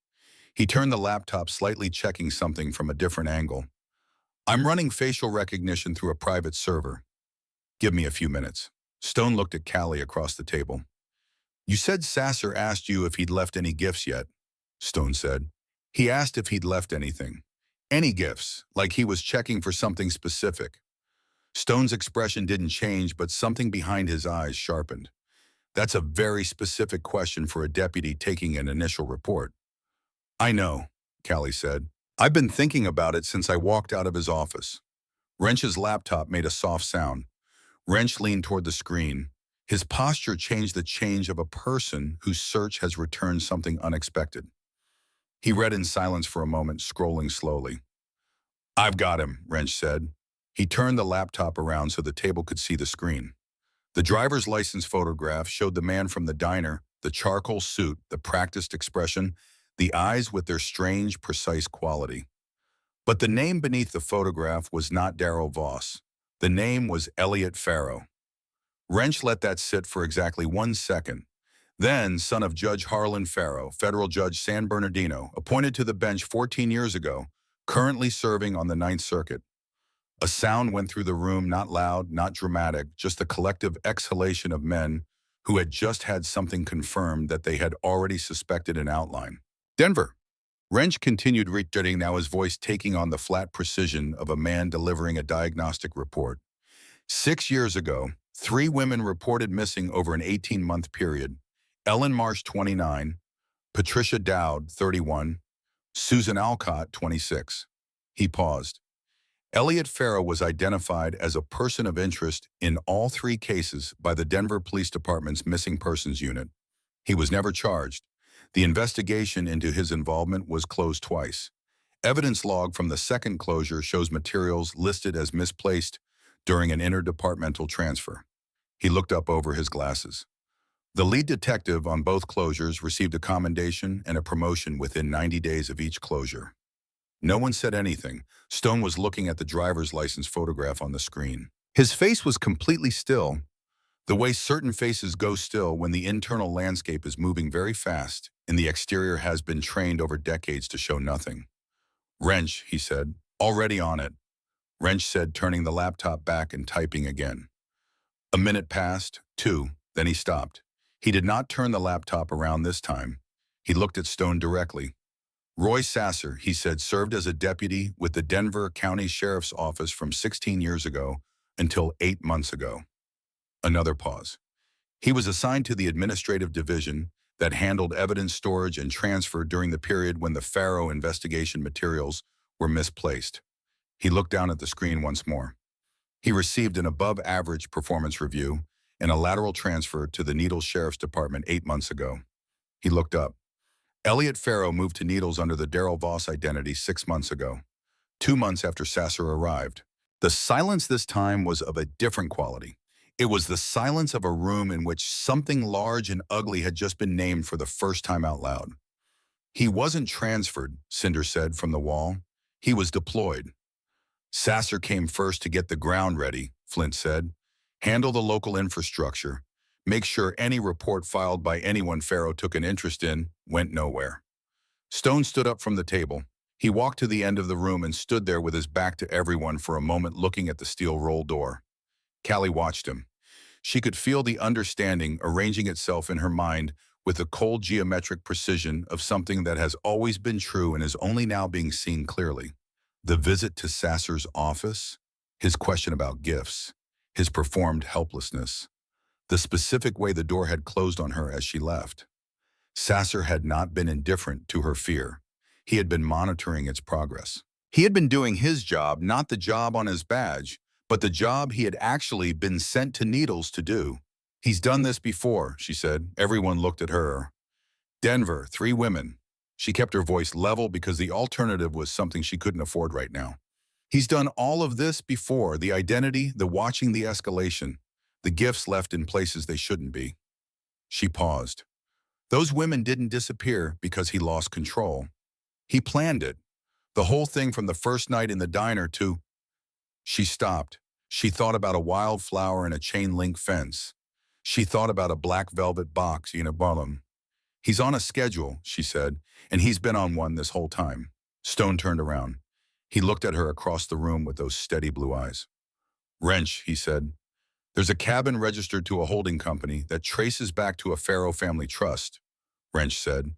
He turned the laptop, slightly checking something from a different angle. "I'm running facial recognition through a private server. Give me a few minutes." Stone looked at Callie across the table. "You said Sasser asked you if he'd left any gifts yet," Stone said. "He asked if he'd left anything. Any gifts, like he was checking for something specific." Stone's expression didn't change, but something behind his eyes sharpened. "That's a very specific question for a deputy taking an initial report." "I know," Callie said. "I've been thinking about it since I walked out of his office." Wrench's laptop made a soft sound. Wrench leaned toward the screen. His posture changed the change of a person whose search has returned something unexpected. He read in silence for a moment, scrolling slowly. "I've got him," Wrench said. He turned the laptop around so the table could see the screen. The driver's license photograph showed the man from the diner, the charcoal suit, the practiced expression, the eyes with their strange, precise quality. But the name beneath the photograph was not Daryl Voss. The name was Elliot Farrow. Wrench let that sit for exactly 1 second. Then, son of Judge Harlan Farrow, federal judge San Bernardino, appointed to the bench 14 years ago, currently serving on the Ninth Circuit. A sound went through the room, not loud, not dramatic, just a collective exhalation of men who had just had something confirmed that they had already suspected in outline. "Denver." Wrench continued reiterating, now his voice taking on the flat precision of a man delivering a diagnostic report. 6 years ago, 3 women reported missing over an 18-month period. Ellen Marsh, 29, Patricia Dowd, 31, Susan Alcott, 26. He paused. Elliot Farrow was identified as a person of interest in all 3 cases by the Denver Police Department's Missing Persons Unit. He was never charged. The investigation into his involvement was closed twice. Evidence log from the second closure shows materials listed as misplaced during an interdepartmental transfer. He looked up over his glasses. The lead detective on both closures received a commendation and a promotion within 90 days of each closure. No one said anything. Stone was looking at the driver's license photograph on the screen. His face was completely still, the way certain faces go still when the internal landscape is moving very fast and the exterior has been trained over decades to show nothing. Wrench, he said. Already on it. Wrench said, turning the laptop back and typing again. A minute passed, 2, then he stopped. He did not turn the laptop around this time. He looked at Stone directly. Roy Sasser, he said, served as a deputy with the Denver County Sheriff's Office from 16 years ago until 8 months ago. Another pause. He was assigned to the administrative division that handled evidence storage and transfer during the period when the Farrow investigation materials were misplaced. He looked down at the screen once more. He received an above-average performance review and a lateral transfer to the Needles Sheriff's Department 8 months ago. He looked up. Elliot Farrow moved to Needles under the Darrell Voss identity 6 months ago, 2 months after Sasser arrived. The silence this time was of a different quality. It was the silence of a room in which something large and ugly had just been named for the first time out loud. He wasn't transferred, Cinder said from the wall. He was deployed. Sasser came first to get the ground ready, Flint said. Handle the local infrastructure. Make sure any report filed by anyone Farrow took an interest in went nowhere. Stone stood up from the table. He walked to the end of the room and stood there with his back to everyone for a moment, looking at the steel roll door. Callie watched him. She could feel the understanding arranging itself in her mind with the cold geometric precision of something that has always been true and is only now being seen clearly. The visit to Sasser's office, his question about gifts, his performed helplessness, the specific way the door had closed on her as she left. Sasser had not been indifferent to her fear. He had been monitoring its progress. He had been doing his job, not the job on his badge, but the job he had actually been sent to Needles to do. He's done this before, she said. Everyone looked at her. Denver, 3 women. She kept her voice level because the alternative was something she couldn't afford right now. He's done all of this before, the identity, the watching the escalation, the gifts left in places they shouldn't be. She paused. Those women didn't disappear because he lost control. He planned it. The whole thing from the first night in the diner to... She stopped. She thought about a wildflower and a chain-link fence. She thought about a black velvet box in a bottom. He's on a schedule, she said, and he's been on one this whole time. Stone turned around. He looked at her across the room with those steady blue eyes. Wrench, he said. There's a cabin registered to a holding company that traces back to a Farrow family trust, Wrench said.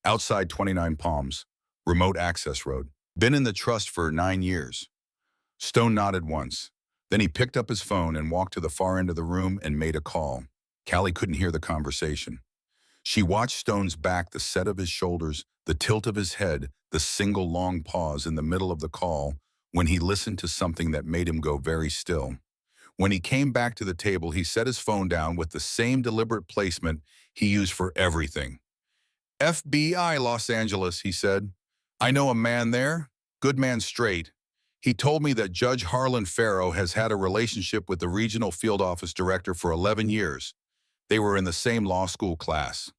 Outside 29 Palms, remote access road. Been in the trust for 9 years. Stone nodded once. Then he picked up his phone and walked to the far end of the room and made a call. Callie couldn't hear the conversation. She watched Stone's back, the set of his shoulders, the tilt of his head, the single long pause in the middle of the call when he listened to something that made him go very still. When he came back to the table, he set his phone down with the same deliberate placement he used for everything. FBI Los Angeles, he said. I know a man there. Good man straight. He told me that Judge Harlan Farrow has had a relationship with the regional field office director for 11 years. They were in the same law school class.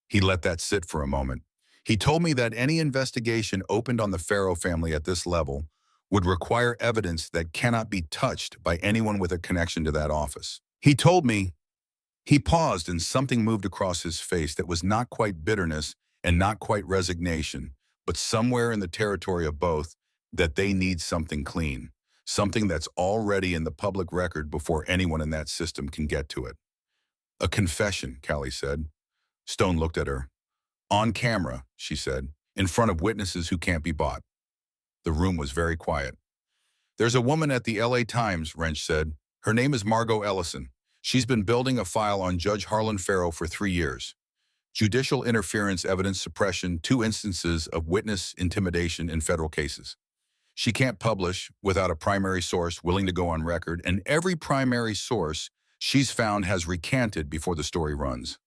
He let that sit for a moment. He told me that any investigation opened on the Farrow family at this level would require evidence that cannot be touched by anyone with a connection to that office. He told me, he paused and something moved across his face that was not quite bitterness and not quite resignation, but somewhere in the territory of both, that they need something clean, something that's already in the public record before anyone in that system can get to it. A confession, Callie said. Stone looked at her. On camera, she said. in front of witnesses who can't be bought. The room was very quiet. There's a woman at the LA Times, Wrench said. Her name is Margot Ellison. She's been building a file on Judge Harlan Farrow for 3 years. Judicial interference, evidence suppression, 2 instances of witness intimidation in federal cases. She can't publish without a primary source willing to go on record, and every primary source she's found has recanted before the story runs.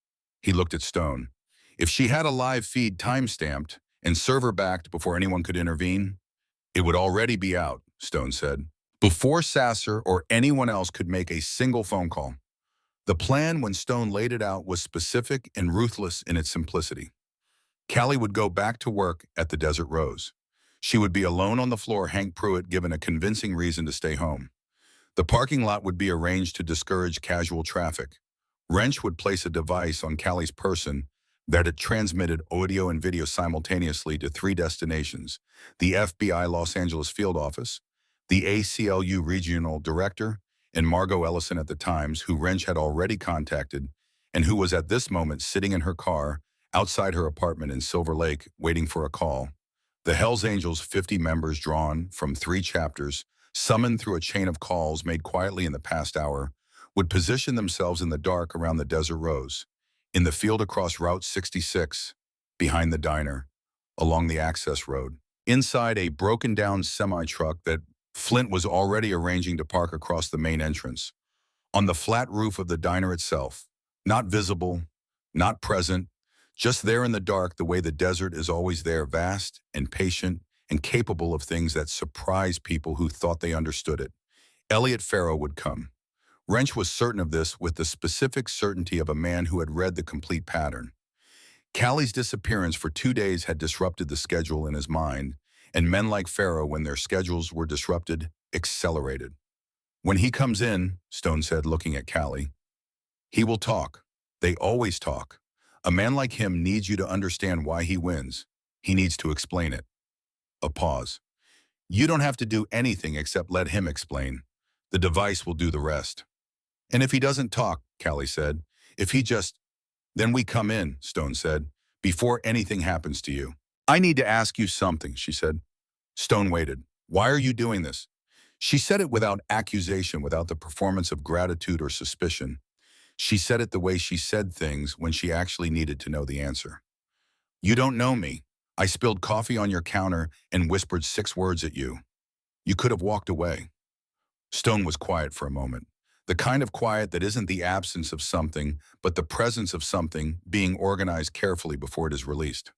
He looked at Stone. If she had a live feed time-stamped and server-backed before anyone could intervene, it would already be out, Stone said, before Sasser or anyone else could make a single phone call. The plan, when Stone laid it out, was specific and ruthless in its simplicity. Callie would go back to work at the Desert Rose. She would be alone on the floor, Hank Pruitt given a convincing reason to stay home. The parking lot would be arranged to discourage casual traffic. Wrench would place a device on Callie's person that had transmitted audio and video simultaneously to 3 destinations: the FBI Los Angeles field office, the ACLU regional director, and Margot Ellison at the Times, who Wrench had already contacted and who was at this moment sitting in her car outside her apartment in Silver Lake waiting for a call. The Hells Angels, 50 members drawn from 3 chapters, summoned through a chain of calls made quietly in the past hour, would position themselves in the dark around the Desert Rose, in the field across Route 66, behind the diner, along the access road, inside a broken-down semi-truck that Flint was already arranging to park across the main entrance, on the flat roof of the diner itself, not visible, not present, just there in the dark the way the desert is always there, vast and patient and capable of things that surprise people who thought they understood it. Elliot Farrow would come. Wrench was certain of this with the specific certainty of a man who had read the complete pattern. Callie's disappearance for 2 days had disrupted the schedule in his mind, and men like Farrow, when their schedules were disrupted, accelerated. When he comes in, Stone said, looking at Callie, he will talk. They always talk. A man like him needs you to understand why he wins. He needs to explain it. A pause. You don't have to do anything except let him explain. The device will do the rest. And if he doesn't talk, Callie said, then we come in, Stone said, before anything happens to you. I need to ask you something, she said. Stone waited. Why are you doing this? She said it without accusation, without the performance of gratitude or suspicion. She said it the way she said things when she actually needed to know the answer. You don't know me. I spilled coffee on your counter and whispered 6 words at you. You could have walked away. Stone was quiet for a moment. The kind of quiet that isn't the absence of something, but the presence of something being organized carefully before it is released.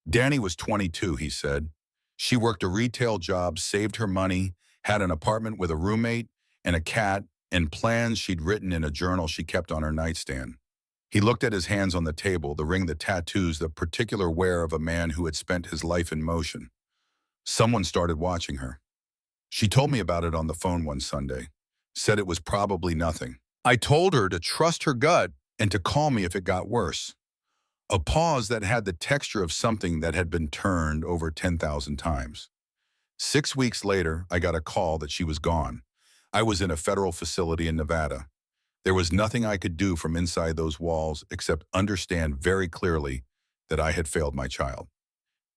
Danny was 22, he said. She worked a retail job, saved her money, had an apartment with a roommate and a cat, and plans she'd written in a journal she kept on her nightstand. He looked at his hands on the table, the ring, the tattoos, the particular wear of a man who had spent his life in motion. Someone started watching her. She told me about it on the phone one Sunday. Said it was probably nothing. I told her to trust her gut and to call me if it got worse. A pause that had the texture of something that had been turned over 10,000 times. 6 weeks later, I got a call that she was gone. I was in a federal facility in Nevada. There was nothing I could do from inside those walls except understand very clearly that I had failed my child.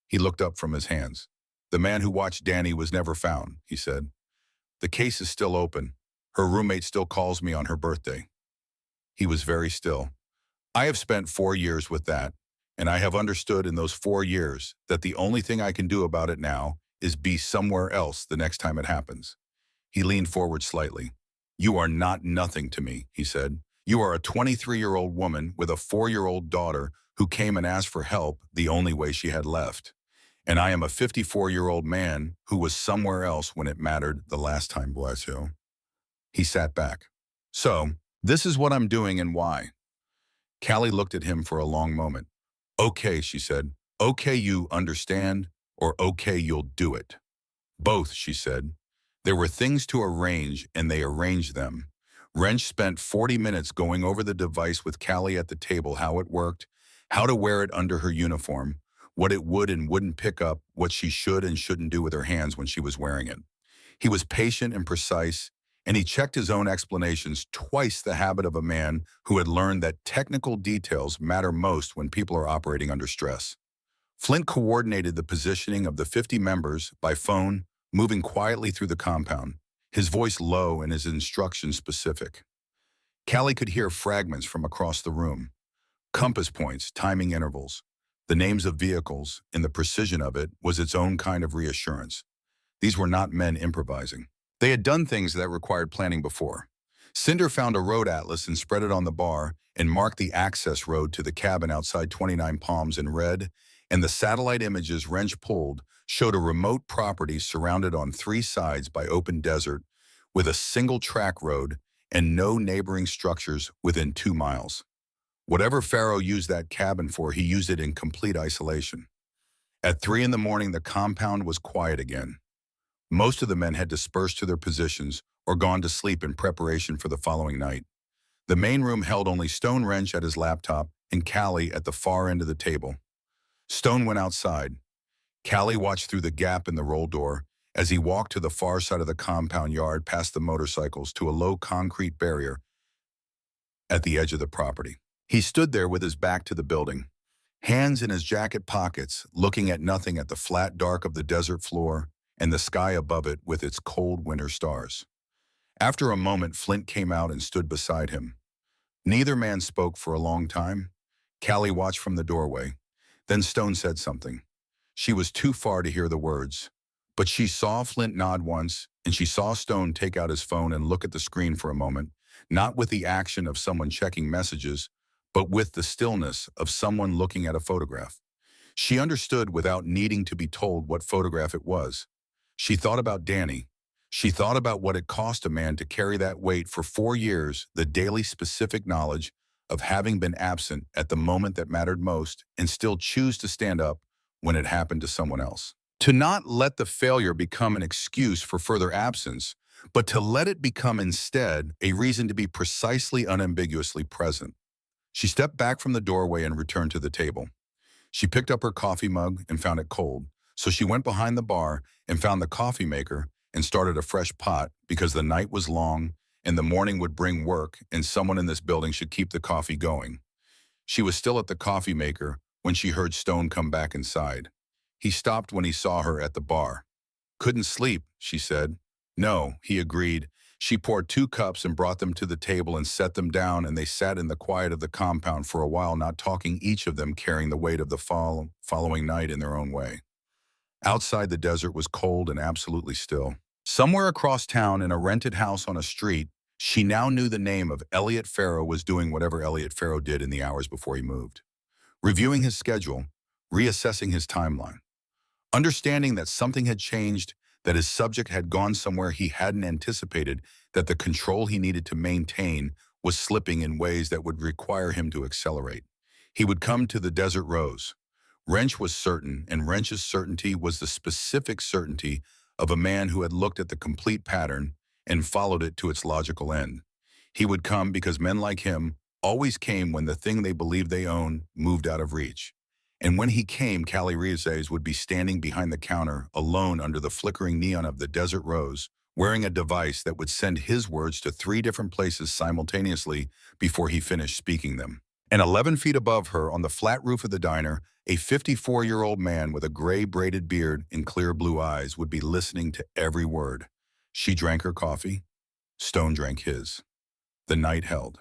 He looked up from his hands. The man who watched Danny was never found, he said. The case is still open. Her roommate still calls me on her birthday. He was very still. I have spent 4 years with that, and I have understood in those 4 years that the only thing I can do about it now is be somewhere else the next time it happens. He leaned forward slightly. You are not nothing to me, he said. You are a 23-year-old woman with a 4-year-old daughter who came and asked for help the only way she had left. And I am a 54-year-old man who was somewhere else when it mattered the last time, bless you. He sat back. So, this is what I'm doing and why. Callie looked at him for a long moment. Okay, she said. Okay, you understand, or okay, you'll do it. Both, she said. There were things to arrange, and they arranged them. Wrench spent 40 minutes going over the device with Callie at the table, how it worked, how to wear it under her uniform, what it would and wouldn't pick up, what she should and shouldn't do with her hands when she was wearing it. He was patient and precise, and he checked his own explanations, twice the habit of a man who had learned that technical details matter most when people are operating under stress. Flint coordinated the positioning of the 50 members by phone, moving quietly through the compound, his voice low and his instructions specific. Callie could hear fragments from across the room, compass points, timing intervals, the names of vehicles, and the precision of it was its own kind of reassurance. These were not men improvising. They had done things that required planning before. Cinder found a road atlas and spread it on the bar and marked the access road to the cabin outside 29 Palms in red, and the satellite images Wrench pulled showed a remote property surrounded on three sides by open desert with a single track road and no neighboring structures within 2 miles. Whatever Pharaoh used that cabin for, he used it in complete isolation. At 3 in the morning, the compound was quiet again. Most of the men had dispersed to their positions or gone to sleep in preparation for the following night. The main room held only Stone Wrench at his laptop and Callie at the far end of the table. Stone went outside. Callie watched through the gap in the roll door as he walked to the far side of the compound yard past the motorcycles to a low concrete barrier at the edge of the property. He stood there with his back to the building, hands in his jacket pockets, looking at nothing at the flat dark of the desert floor and the sky above it with its cold winter stars. After a moment, Flint came out and stood beside him. Neither man spoke for a long time. Callie watched from the doorway. Then Stone said something. She was too far to hear the words, but she saw Flint nod once, and she saw Stone take out his phone and look at the screen for a moment, not with the action of someone checking messages, but with the stillness of someone looking at a photograph. She understood without needing to be told what photograph it was. She thought about Danny. She thought about what it cost a man to carry that weight for 4 years, the daily specific knowledge of having been absent at the moment that mattered most and still choose to stand up when it happened to someone else. To not let the failure become an excuse for further absence, but to let it become instead a reason to be precisely unambiguously present. She stepped back from the doorway and returned to the table. She picked up her coffee mug and found it cold, so she went behind the bar and found the coffee maker and started a fresh pot because the night was long and the morning would bring work and someone in this building should keep the coffee going. She was still at the coffee maker when she heard Stone come back inside. He stopped when he saw her at the bar. "Couldn't sleep," she said. "No," he agreed. She poured 2 cups and brought them to the table and set them down, and they sat in the quiet of the compound for a while, not talking, each of them carrying the weight of the following night in their own way. Outside, the desert was cold and absolutely still. Somewhere across town, in a rented house on a street, she now knew the name of Elliot Farrow was doing whatever Elliot Farrow did in the hours before he moved. Reviewing his schedule, reassessing his timeline. Understanding that something had changed, that his subject had gone somewhere he hadn't anticipated, that the control he needed to maintain was slipping in ways that would require him to accelerate. He would come to the Desert Rose. Wrench was certain, and Wrench's certainty was the specific certainty of a man who had looked at the complete pattern and followed it to its logical end. He would come because men like him always came when the thing they believed they owned moved out of reach. And when he came, Callie Riazes would be standing behind the counter, alone under the flickering neon of the Desert Rose, wearing a device that would send his words to 3 different places simultaneously before he finished speaking them. And 11 feet above her, on the flat roof of the diner, a 54-year-old man with a gray braided beard and clear blue eyes would be listening to every word. She drank her coffee. Stone drank his. The night held.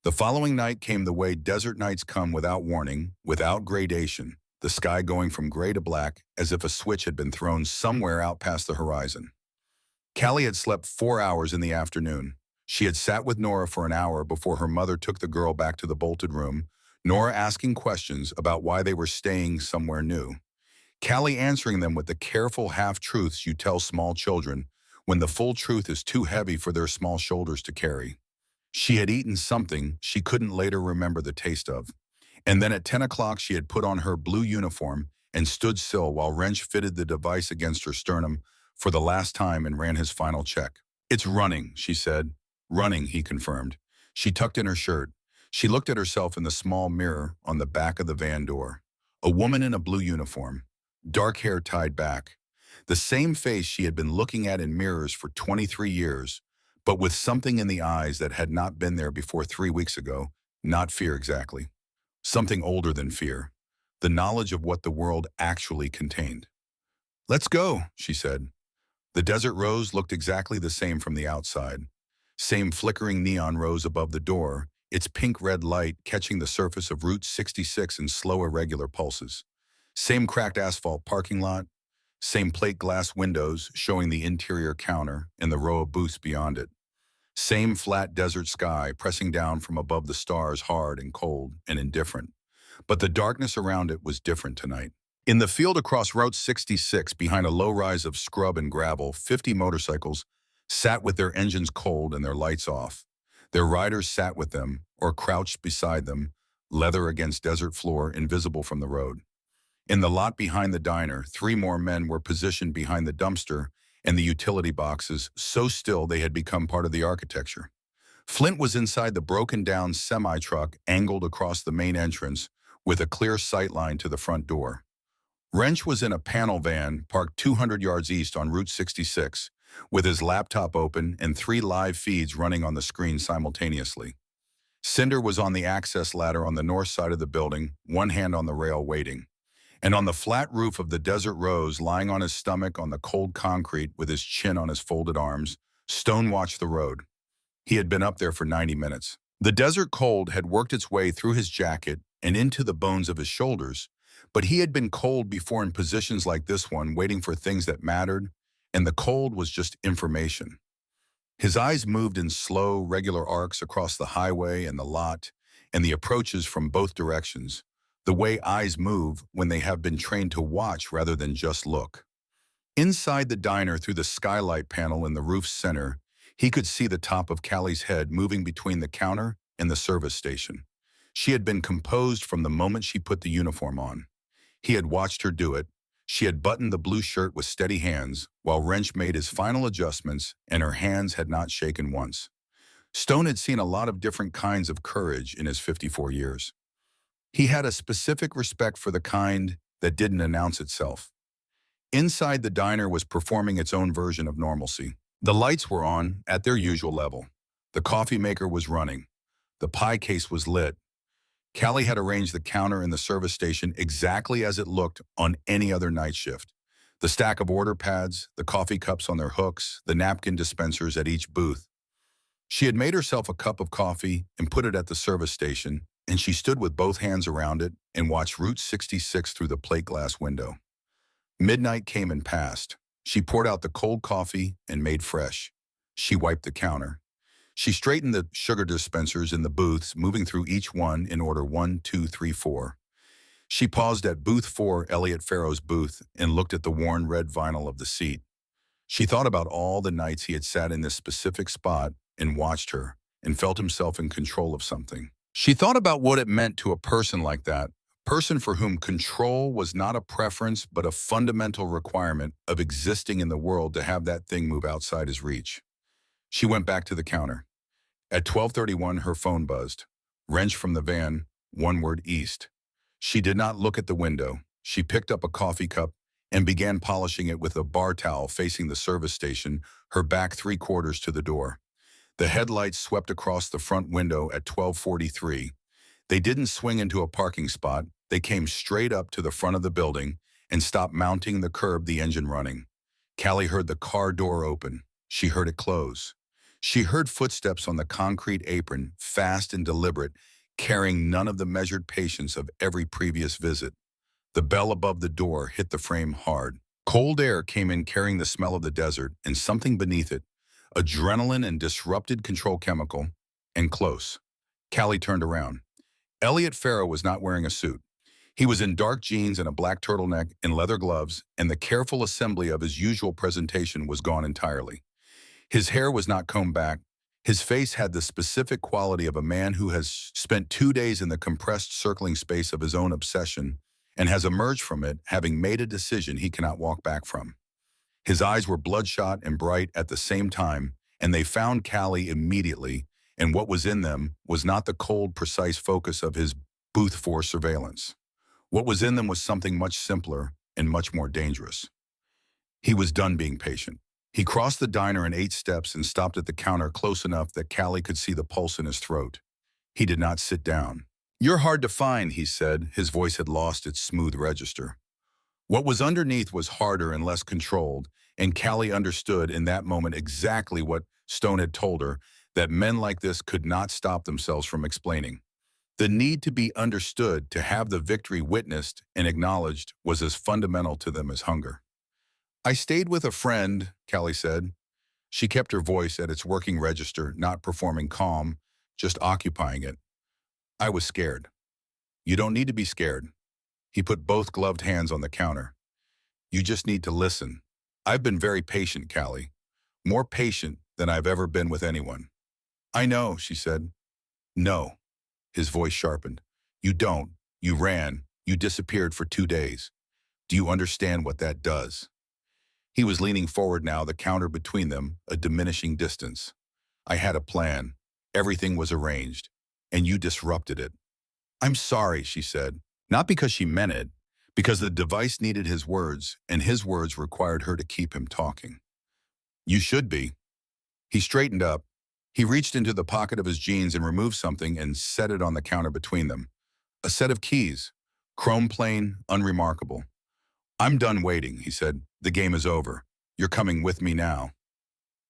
The following night came the way desert nights come, without warning, without gradation, the sky going from gray to black as if a switch had been thrown somewhere out past the horizon. Callie had slept 4 hours in the afternoon. She had sat with Nora for an hour before her mother took the girl back to the bolted room, Nora asking questions about why they were staying somewhere new. Callie answering them with the careful half-truths you tell small children when the full truth is too heavy for their small shoulders to carry. She had eaten something she couldn't later remember the taste of. And then at 10 o'clock she had put on her blue uniform and stood still while Wrench fitted the device against her sternum for the last time and ran his final check. "It's running," she said. "Running," he confirmed. She tucked in her shirt. She looked at herself in the small mirror on the back of the van door. A woman in a blue uniform, dark hair tied back. The same face she had been looking at in mirrors for 23 years, but with something in the eyes that had not been there before 3 weeks ago. Not fear exactly. Something older than fear. the knowledge of what the world actually contained. "Let's go," she said. The Desert Rose looked exactly the same from the outside. Same flickering neon rose above the door, its pink-red light catching the surface of Route 66 in slow, irregular pulses. Same cracked asphalt parking lot, same plate glass windows showing the interior counter and the row of booths beyond it. Same flat desert sky pressing down from above the stars, hard and cold and indifferent. But the darkness around it was different tonight. In the field across Route 66, behind a low rise of scrub and gravel, 50 motorcycles sat with their engines cold and their lights off. Their riders sat with them or crouched beside them, leather against desert floor, invisible from the road. In the lot behind the diner, 3 more men were positioned behind the dumpster and the utility boxes, so still they had become part of the architecture. Flint was inside the broken-down semi-truck angled across the main entrance with a clear sight line to the front door. Wrench was in a panel van parked 200 yards east on Route 66, with his laptop open and 3 live feeds running on the screen simultaneously. Cinder was on the access ladder on the north side of the building, one hand on the rail waiting. And on the flat roof of the Desert Rose, lying on his stomach on the cold concrete with his chin on his folded arms, Stone watched the road. He had been up there for 90 minutes. The desert cold had worked its way through his jacket and into the bones of his shoulders, but he had been cold before in positions like this one, waiting for things that mattered, and the cold was just information. His eyes moved in slow, regular arcs across the highway and the lot, and the approaches from both directions, the way eyes move when they have been trained to watch rather than just look. Inside the diner, through the skylight panel in the roof's center, he could see the top of Callie's head moving between the counter and the service station. She had been composed from the moment she put the uniform on. He had watched her do it. She had buttoned the blue shirt with steady hands, while Wrench made his final adjustments, and her hands had not shaken once. Stone had seen a lot of different kinds of courage in his 54 years. He had a specific respect for the kind that didn't announce itself. Inside the diner was performing its own version of normalcy. The lights were on at their usual level. The coffee maker was running. The pie case was lit. Callie had arranged the counter in the service station exactly as it looked on any other night shift. The stack of order pads, the coffee cups on their hooks, the napkin dispensers at each booth. She had made herself a cup of coffee and put it at the service station, and she stood with both hands around it and watched Route 66 through the plate glass window. Midnight came and passed. She poured out the cold coffee and made fresh. She wiped the counter. She straightened the sugar dispensers in the booths, moving through each one in order 1, 2, 3, 4. She paused at booth 4, Elliot Farrow's booth, and looked at the worn red vinyl of the seat. She thought about all the nights he had sat in this specific spot and watched her and felt himself in control of something. She thought about what it meant to a person like that, a person for whom control was not a preference but a fundamental requirement of existing in the world, to have that thing move outside his reach. She went back to the counter. At 12:31, her phone buzzed. Wrench from the van, one word east. She did not look at the window. She picked up a coffee cup and began polishing it with a bar towel facing the service station, her back 3/4 to the door. The headlights swept across the front window at 12:43. They didn't swing into a parking spot. They came straight up to the front of the building and stopped, mounting the curb, the engine running. Callie heard the car door open. She heard it close. She heard footsteps on the concrete apron, fast and deliberate, carrying none of the measured patience of every previous visit. The bell above the door hit the frame hard. Cold air came in, carrying the smell of the desert and something beneath it, adrenaline and disrupted control chemical, and close. Callie turned around. Elliot Farrow was not wearing a suit. He was in dark jeans and a black turtleneck and leather gloves, and the careful assembly of his usual presentation was gone entirely. His hair was not combed back. His face had the specific quality of a man who has spent 2 days in the compressed circling space of his own obsession and has emerged from it having made a decision he cannot walk back from. His eyes were bloodshot and bright at the same time, and they found Callie immediately, and what was in them was not the cold, precise focus of his booth 4 surveillance. What was in them was something much simpler and much more dangerous. He was done being patient. He crossed the diner in 8 steps and stopped at the counter close enough that Callie could see the pulse in his throat. He did not sit down. "You're hard to find," he said. His voice had lost its smooth register. What was underneath was harder and less controlled, and Callie understood in that moment exactly what Stone had told her, that men like this could not stop themselves from explaining. The need to be understood, to have the victory witnessed and acknowledged, was as fundamental to them as hunger. "I stayed with a friend," Callie said. She kept her voice at its working register, not performing calm, just occupying it. "I was scared." "You don't need to be scared." He put both gloved hands on the counter. "You just need to listen. I've been very patient, Callie. More patient than I've ever been with anyone." "I know," she said. "No." His voice sharpened. "You don't. You ran. You disappeared for 2 days. Do you understand what that does?" He was leaning forward now, the counter between them, a diminishing distance. "I had a plan. Everything was arranged. And you disrupted it." "I'm sorry," she said. Not because she meant it, because the device needed his words, and his words required her to keep him talking. "You should be." He straightened up. He reached into the pocket of his jeans and removed something and set it on the counter between them. A set of keys. Chrome plain, unremarkable. "I'm done waiting," he said. "The game is over. You're coming with me now."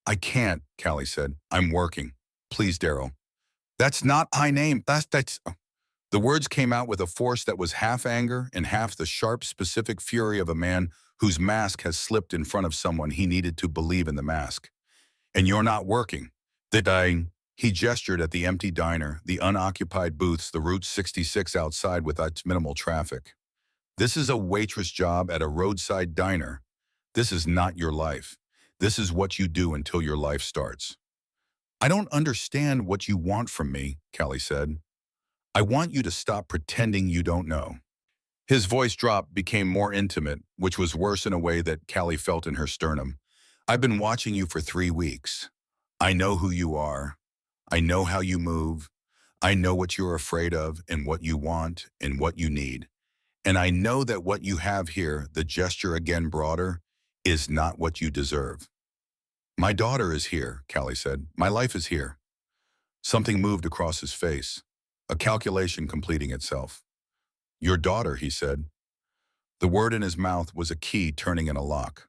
"I can't," Callie said. "I'm working. Please, Daryl." "That's not my name. That's..." The words came out with a force that was half anger and half the sharp, specific fury of a man whose mask has slipped in front of someone he needed to believe in the mask. "And you're not working." He gestured at the empty diner, the unoccupied booths, the Route 66 outside with its minimal traffic. "This is a waitress job at a roadside diner. This is not your life. This is what you do until your life starts." "I don't understand what you want from me," Callie said. "I want you to stop pretending you don't know." His voice dropped, became more intimate, which was worse in a way that Callie felt in her sternum. "I've been watching you for 3 weeks. I know who you are. I know how you move. I know what you're afraid of and what you want and what you need. And I know that what you have here, the gesture again broader, is not what you deserve." "My daughter is here," Callie said. "My life is here." Something moved across his face, a calculation completing itself. "Your daughter," he said. The word in his mouth was a key turning in a lock.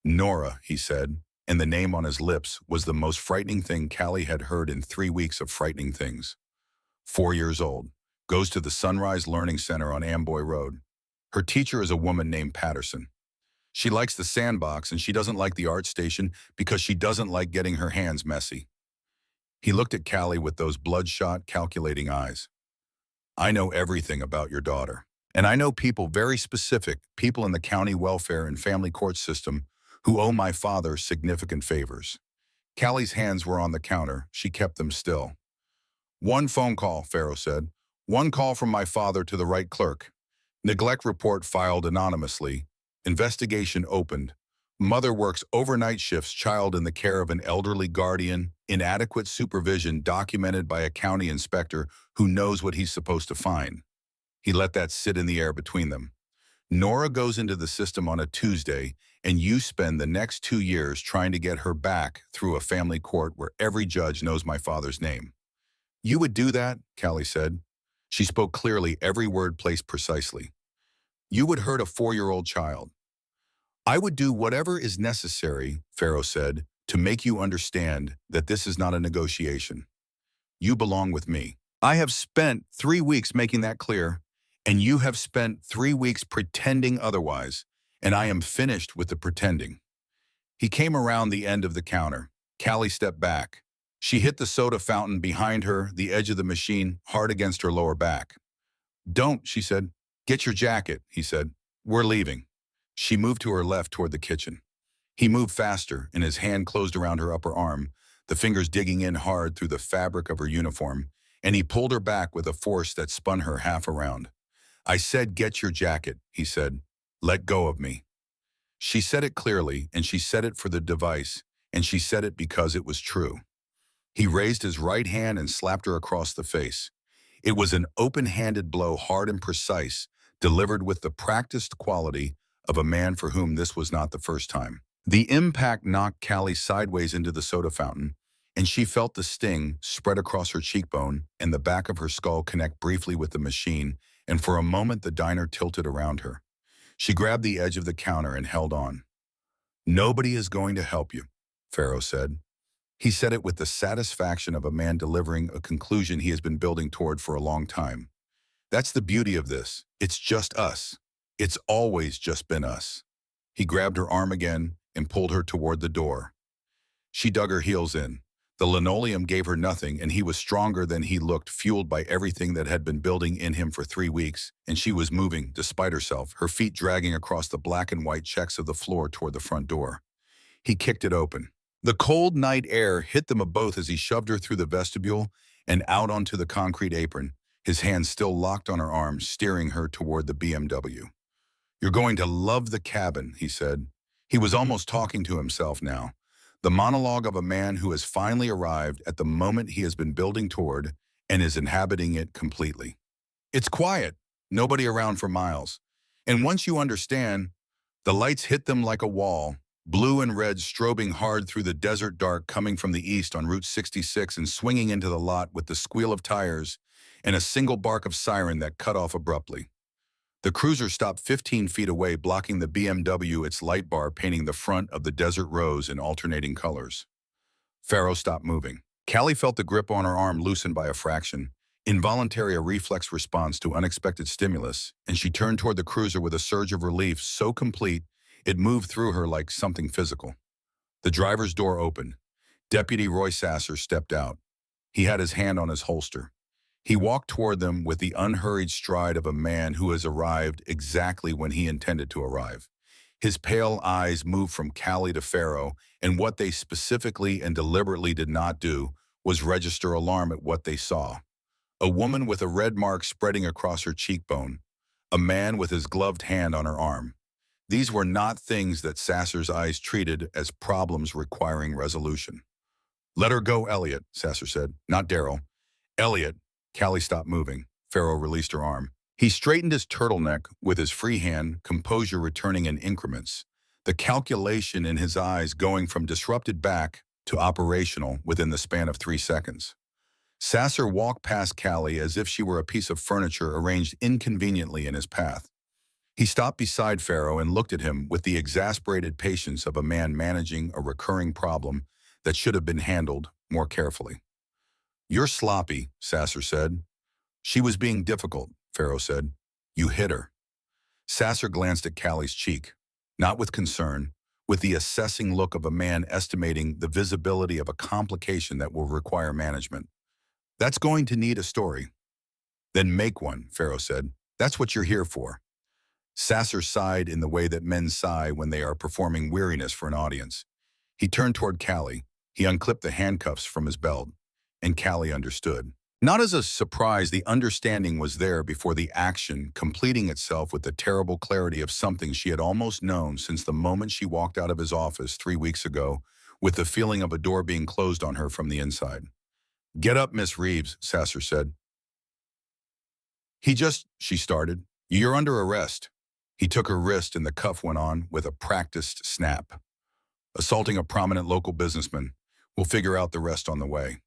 "Nora," he said, and the name on his lips was the most frightening thing Callie had heard in 3 weeks of frightening things. 4 years old, goes to the Sunrise Learning Center on Amboy Road. Her teacher is a woman named Patterson. She likes the sandbox and she doesn't like the art station because she doesn't like getting her hands messy. He looked at Callie with those bloodshot, calculating eyes. "I know everything about your daughter. And I know people, very specific, people in the county welfare and family court system who owe my father significant favors." Callie's hands were on the counter. She kept them still. "One phone call," Farrow said. "One call from my father to the right clerk. Neglect report filed anonymously. Investigation opened. Mother works overnight shifts, child in the care of an elderly guardian, inadequate supervision documented by a county inspector who knows what he's supposed to find." He let that sit in the air between them. "Nora goes into the system on a Tuesday, and you spend the next 2 years trying to get her back through a family court where every judge knows my father's name." "You would do that?" Callie said. She spoke clearly, every word placed precisely. "You would hurt a 4-year-old child." "I would do whatever is necessary," Farrow said, "to make you understand that this is not a negotiation. You belong with me. I have spent 3 weeks making that clear, and you have spent 3 weeks pretending otherwise, and I am finished with the pretending." He came around the end of the counter. Callie stepped back. She hit the soda fountain behind her, the edge of the machine, hard against her lower back. "Don't," she said. "Get your jacket," he said. "We're leaving." She moved to her left toward the kitchen. He moved faster, and his hand closed around her upper arm, the fingers digging in hard through the fabric of her uniform, and he pulled her back with a force that spun her half around. "I said get your jacket," he said. "Let go of me." She said it clearly, and she said it for the device, and she said it because it was true. He raised his right hand and slapped her across the face. It was an open-handed blow, hard and precise, delivered with the practiced quality of a man for whom this was not the first time. The impact knocked Callie sideways into the soda fountain, and she felt the sting spread across her cheekbone and the back of her skull connect briefly with the machine, and for a moment the diner tilted around her. She grabbed the edge of the counter and held on. "Nobody is going to help you," Pharaoh said. He said it with the satisfaction of a man delivering a conclusion he has been building toward for a long time. "That's the beauty of this. It's just us. It's always just been us." He grabbed her arm again and pulled her toward the door. She dug her heels in. The linoleum gave her nothing, and he was stronger than he looked, fueled by everything that had been building in him for 3 weeks, and she was moving, despite herself, her feet dragging across the black and white checks of the floor toward the front door. He kicked it open. The cold night air hit them both as he shoved her through the vestibule and out onto the concrete apron, his hands still locked on her arm, steering her toward the BMW. "You're going to love the cabin," he said. He was almost talking to himself now. The monologue of a man who has finally arrived at the moment he has been building toward and is inhabiting it completely. "It's quiet, nobody around for miles. And once you understand," the lights hit them like a wall, blue and red strobing hard through the desert dark coming from the east on Route 66 and swinging into the lot with the squeal of tires and a single bark of siren that cut off abruptly. The cruiser stopped 15 feet away, blocking the BMW, its light bar painting the front of the desert rose in alternating colors. Pharaoh stopped moving. Callie felt the grip on her arm loosen by a fraction, involuntary, a reflex response to unexpected stimulus, and she turned toward the cruiser with a surge of relief so complete it moved through her like something physical. The driver's door opened. Deputy Roy Sasser stepped out. He had his hand on his holster. He walked toward them with the unhurried stride of a man who has arrived exactly when he intended to arrive. His pale eyes moved from Callie to Pharaoh, and what they specifically and deliberately did not do was register alarm at what they saw. A woman with a red mark spreading across her cheekbone. A man with his gloved hand on her arm. These were not things that Sasser's eyes treated as problems requiring resolution. "Let her go, Elliot," Sasser said. "Not Daryl. Elliot." Callie stopped moving. Pharaoh released her arm. He straightened his turtleneck with his free hand, composure returning in increments, the calculation in his eyes going from disrupted back to operational within the span of 3 seconds. Sasser walked past Callie as if she were a piece of furniture arranged inconveniently in his path. He stopped beside Pharaoh and looked at him with the exasperated patience of a man managing a recurring problem that should have been handled more carefully. "You're sloppy," Sasser said. "She was being difficult," Pharaoh said. "You hit her." Sasser glanced at Callie's cheek, not with concern, with the assessing look of a man estimating the visibility of a complication that will require management. "That's going to need a story." "Then make one," Pharaoh said. "That's what you're here for." Sasser sighed in the way that men sigh when they are performing weariness for an audience. He turned toward Callie. He unclipped the handcuffs from his belt, and Callie understood. Not as a surprise, the understanding was there before the action, completing itself with the terrible clarity of something she had almost known since the moment she walked out of his office 3 weeks ago, with the feeling of a door being closed on her from the inside. "Get up, Miss Reeves," Sasser said. She started. "You're under arrest." He took her wrist and the cuff went on with a practiced snap. "Assaulting a prominent local businessman. We'll figure out the rest on the way."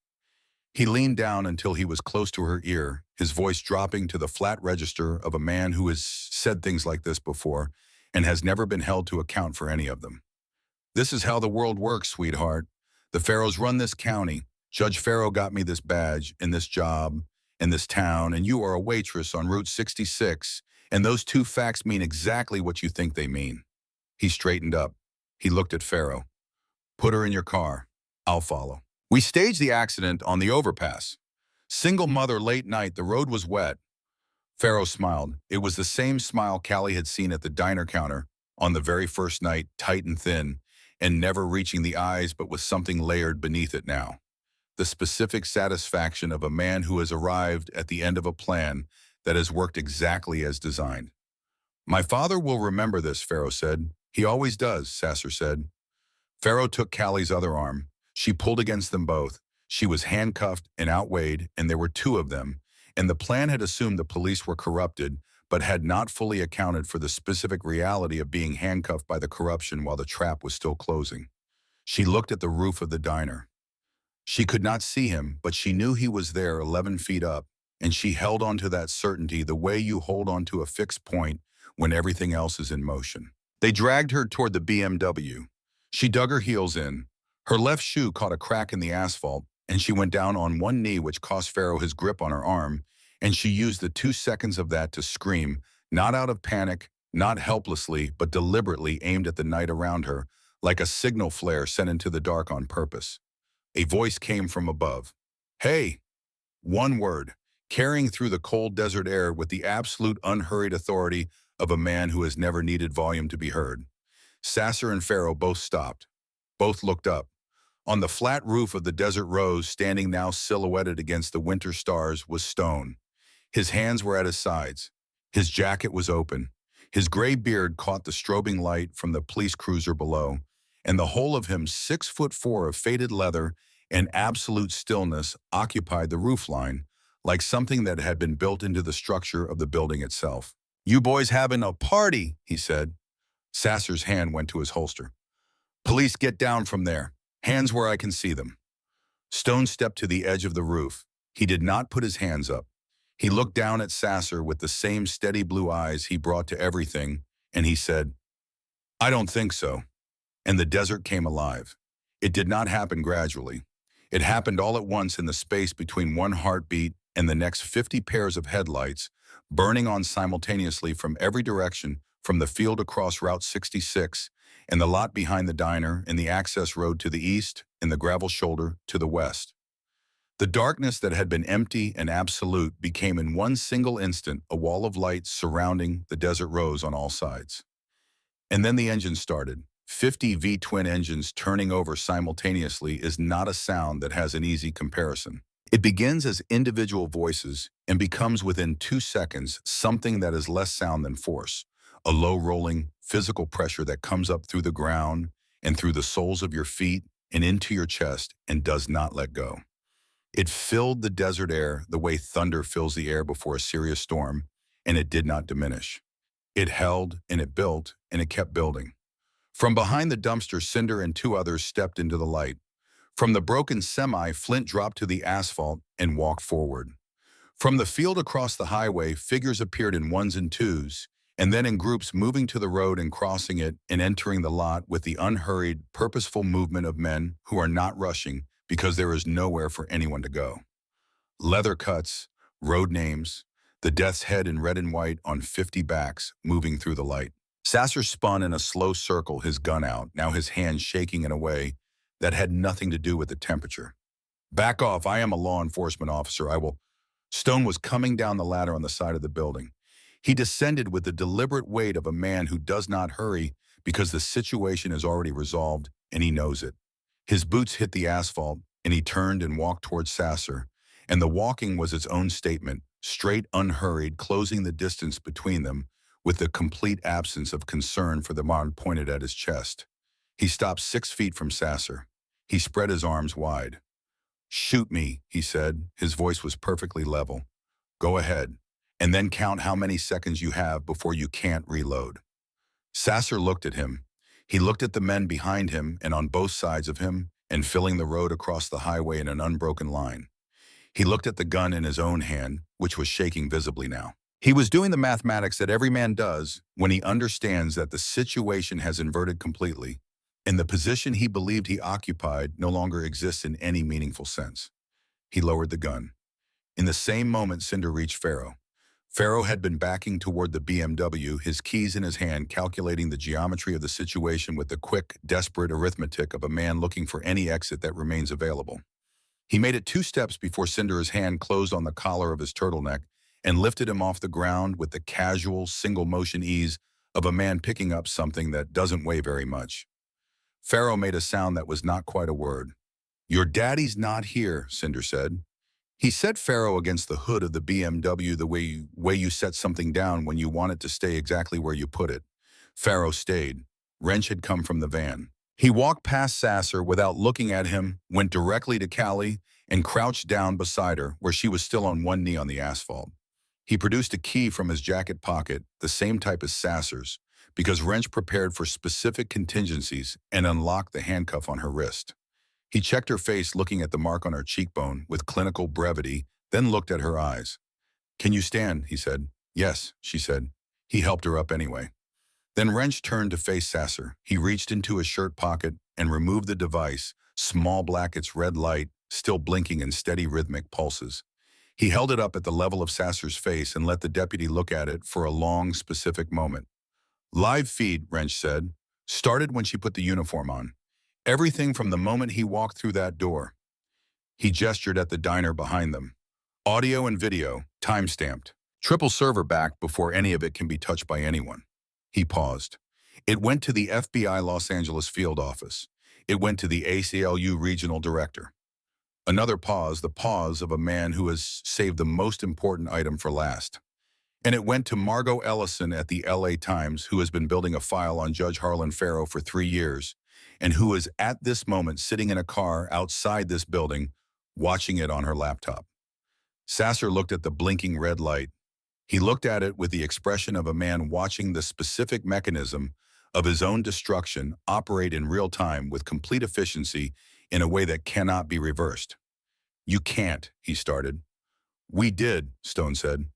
He leaned down until he was close to her ear, his voice dropping to the flat register of a man who has said things like this before and has never been held to account for any of them. "This is how the world works, sweetheart. The Pharaohs run this county. Judge Pharaoh got me this badge and this job in this town, and you are a waitress on Route 66, and those two facts mean exactly what you think they mean." He straightened up. He looked at Pharaoh. "Put her in your car. I'll follow." "We staged the accident on the overpass. Single mother, late night, the road was wet." Pharaoh smiled. It was the same smile Callie had seen at the diner counter on the very first night, tight and thin, and never reaching the eyes but with something layered beneath it now. The specific satisfaction of a man who has arrived at the end of a plan that has worked exactly as designed. "My father will remember this," Pharaoh said. "He always does," Sasser said. Pharaoh took Callie's other arm. She pulled against them both. She was handcuffed and outweighed, and there were two of them, and the plan had assumed the police were corrupted, but had not fully accounted for the specific reality of being handcuffed by the corruption while the trap was still closing. She looked at the roof of the diner. She could not see him, but she knew he was there 11 feet up, and she held on to that certainty the way you hold on to a fixed point when everything else is in motion. They dragged her toward the BMW. She dug her heels in. Her left shoe caught a crack in the asphalt, and she went down on one knee, which cost Pharaoh his grip on her arm, and she used the 2 seconds of that to scream, not out of panic, not helplessly, but deliberately aimed at the night around her, like a signal flare sent into the dark on purpose. A voice came from above. Hey! One word, carrying through the cold desert air with the absolute unhurried authority of a man who has never needed volume to be heard. Sasser and Pharaoh both stopped. Both looked up. On the flat roof of the Desert Rose, standing now silhouetted against the winter stars, was Stone. His hands were at his sides. His jacket was open. His gray beard caught the strobing light from the police cruiser below, and the whole of him, 6'4" of faded leather and absolute stillness, occupied the roofline, like something that had been built into the structure of the building itself. "You boys having a party," he said. Sasser's hand went to his holster. "Police, get down from there. Hands where I can see them." Stone stepped to the edge of the roof. He did not put his hands up. He looked down at Sasser with the same steady blue eyes he brought to everything, and he said, "I don't think so." And the desert came alive. It did not happen gradually. It happened all at once in the space between one heartbeat and the next 50 pairs of headlights, burning on simultaneously from every direction, from the field across Route 66, and the lot behind the diner, and the access road to the east, and the gravel shoulder to the west. The darkness that had been empty and absolute became in one single instant a wall of light surrounding the Desert Rose on all sides. And then the engine started. 50 V-twin engines turning over simultaneously is not a sound that has an easy comparison. It begins as individual voices and becomes within 2 seconds something that is less sound than force, a low-rolling physical pressure that comes up through the ground and through the soles of your feet and into your chest and does not let go. It filled the desert air the way thunder fills the air before a serious storm, and it did not diminish. It held, and it built, and it kept building. From behind the dumpster, Cinder and 2 others stepped into the light. From the broken semi, Flint dropped to the asphalt and walked forward. From the field across the highway, figures appeared in ones and twos, and then in groups, moving to the road and crossing it and entering the lot with the unhurried, purposeful movement of men who are not rushing because there is nowhere for anyone to go. Leather cuts, road names, the death's head in red and white on 50 backs moving through the light. Sasser spun in a slow circle, his gun out, now his hand shaking in a way that had nothing to do with the temperature. "Back off, I am a law enforcement officer, I will—" Stone was coming down the ladder on the side of the building. He descended with the deliberate weight of a man who does not hurry because the situation is already resolved and he knows it. His boots hit the asphalt, and he turned and walked towards Sasser, and the walking was its own statement, straight, unhurried, closing the distance between them, with the complete absence of concern for the man pointed at his chest. He stopped 6 feet from Sasser. He spread his arms wide. "Shoot me," he said. His voice was perfectly level. "Go ahead, and then count how many seconds you have before you can't reload." Sasser looked at him. He looked at the men behind him and on both sides of him and filling the road across the highway in an unbroken line. He looked at the gun in his own hand, which was shaking visibly now. He was doing the mathematics that every man does when he understands that the situation has inverted completely, and the position he believed he occupied no longer exists in any meaningful sense. He lowered the gun. In the same moment, Cinder reached Pharaoh. Pharaoh had been backing toward the BMW, his keys in his hand, calculating the geometry of the situation with the quick, desperate arithmetic of a man looking for any exit that remains available. He made it 2 steps before Cinder's hand closed on the collar of his turtleneck and lifted him off the ground with the casual, single-motion ease of a man picking up something that doesn't weigh very much. Pharaoh made a sound that was not quite a word. "Your daddy's not here," Cinder said. He set Pharaoh against the hood of the BMW the way you set something down when you want it to stay exactly where you put it. Pharaoh stayed. Wrench had come from the van. He walked past Sasser without looking at him, went directly to Callie, and crouched down beside her, where she was still on one knee on the asphalt. He produced a key from his jacket pocket, the same type as Sasser's, because Wrench prepared for specific contingencies and unlocked the handcuff on her wrist. He checked her face, looking at the mark on her cheekbone with clinical brevity, then looked at her eyes. "Can you stand?" he said. "Yes," she said. He helped her up anyway. Then Wrench turned to face Sasser. He reached into his shirt pocket and removed the device, small black, its red light, still blinking in steady rhythmic pulses. He held it up at the level of Sasser's face and let the deputy look at it for a long, specific moment. "Live feed," Wrench said, "started when she put the uniform on. Everything from the moment he walked through that door." He gestured at the diner behind them. "Audio and video, time-stamped. Triple server back before any of it can be touched by anyone." He paused. "It went to the FBI Los Angeles field office. It went to the ACLU regional director." Another pause, the pause of a man who has saved the most important item for last. "And it went to Margot Ellison at the LA Times, who has been building a file on Judge Harlan Farrow for 3 years, and who is at this moment sitting in a car outside this building, watching it on her laptop." Sasser looked at the blinking red light. He looked at it with the expression of a man watching the specific mechanism of his own destruction operate in real time with complete efficiency in a way that cannot be reversed. "You can't," he started. "We did," Stone said.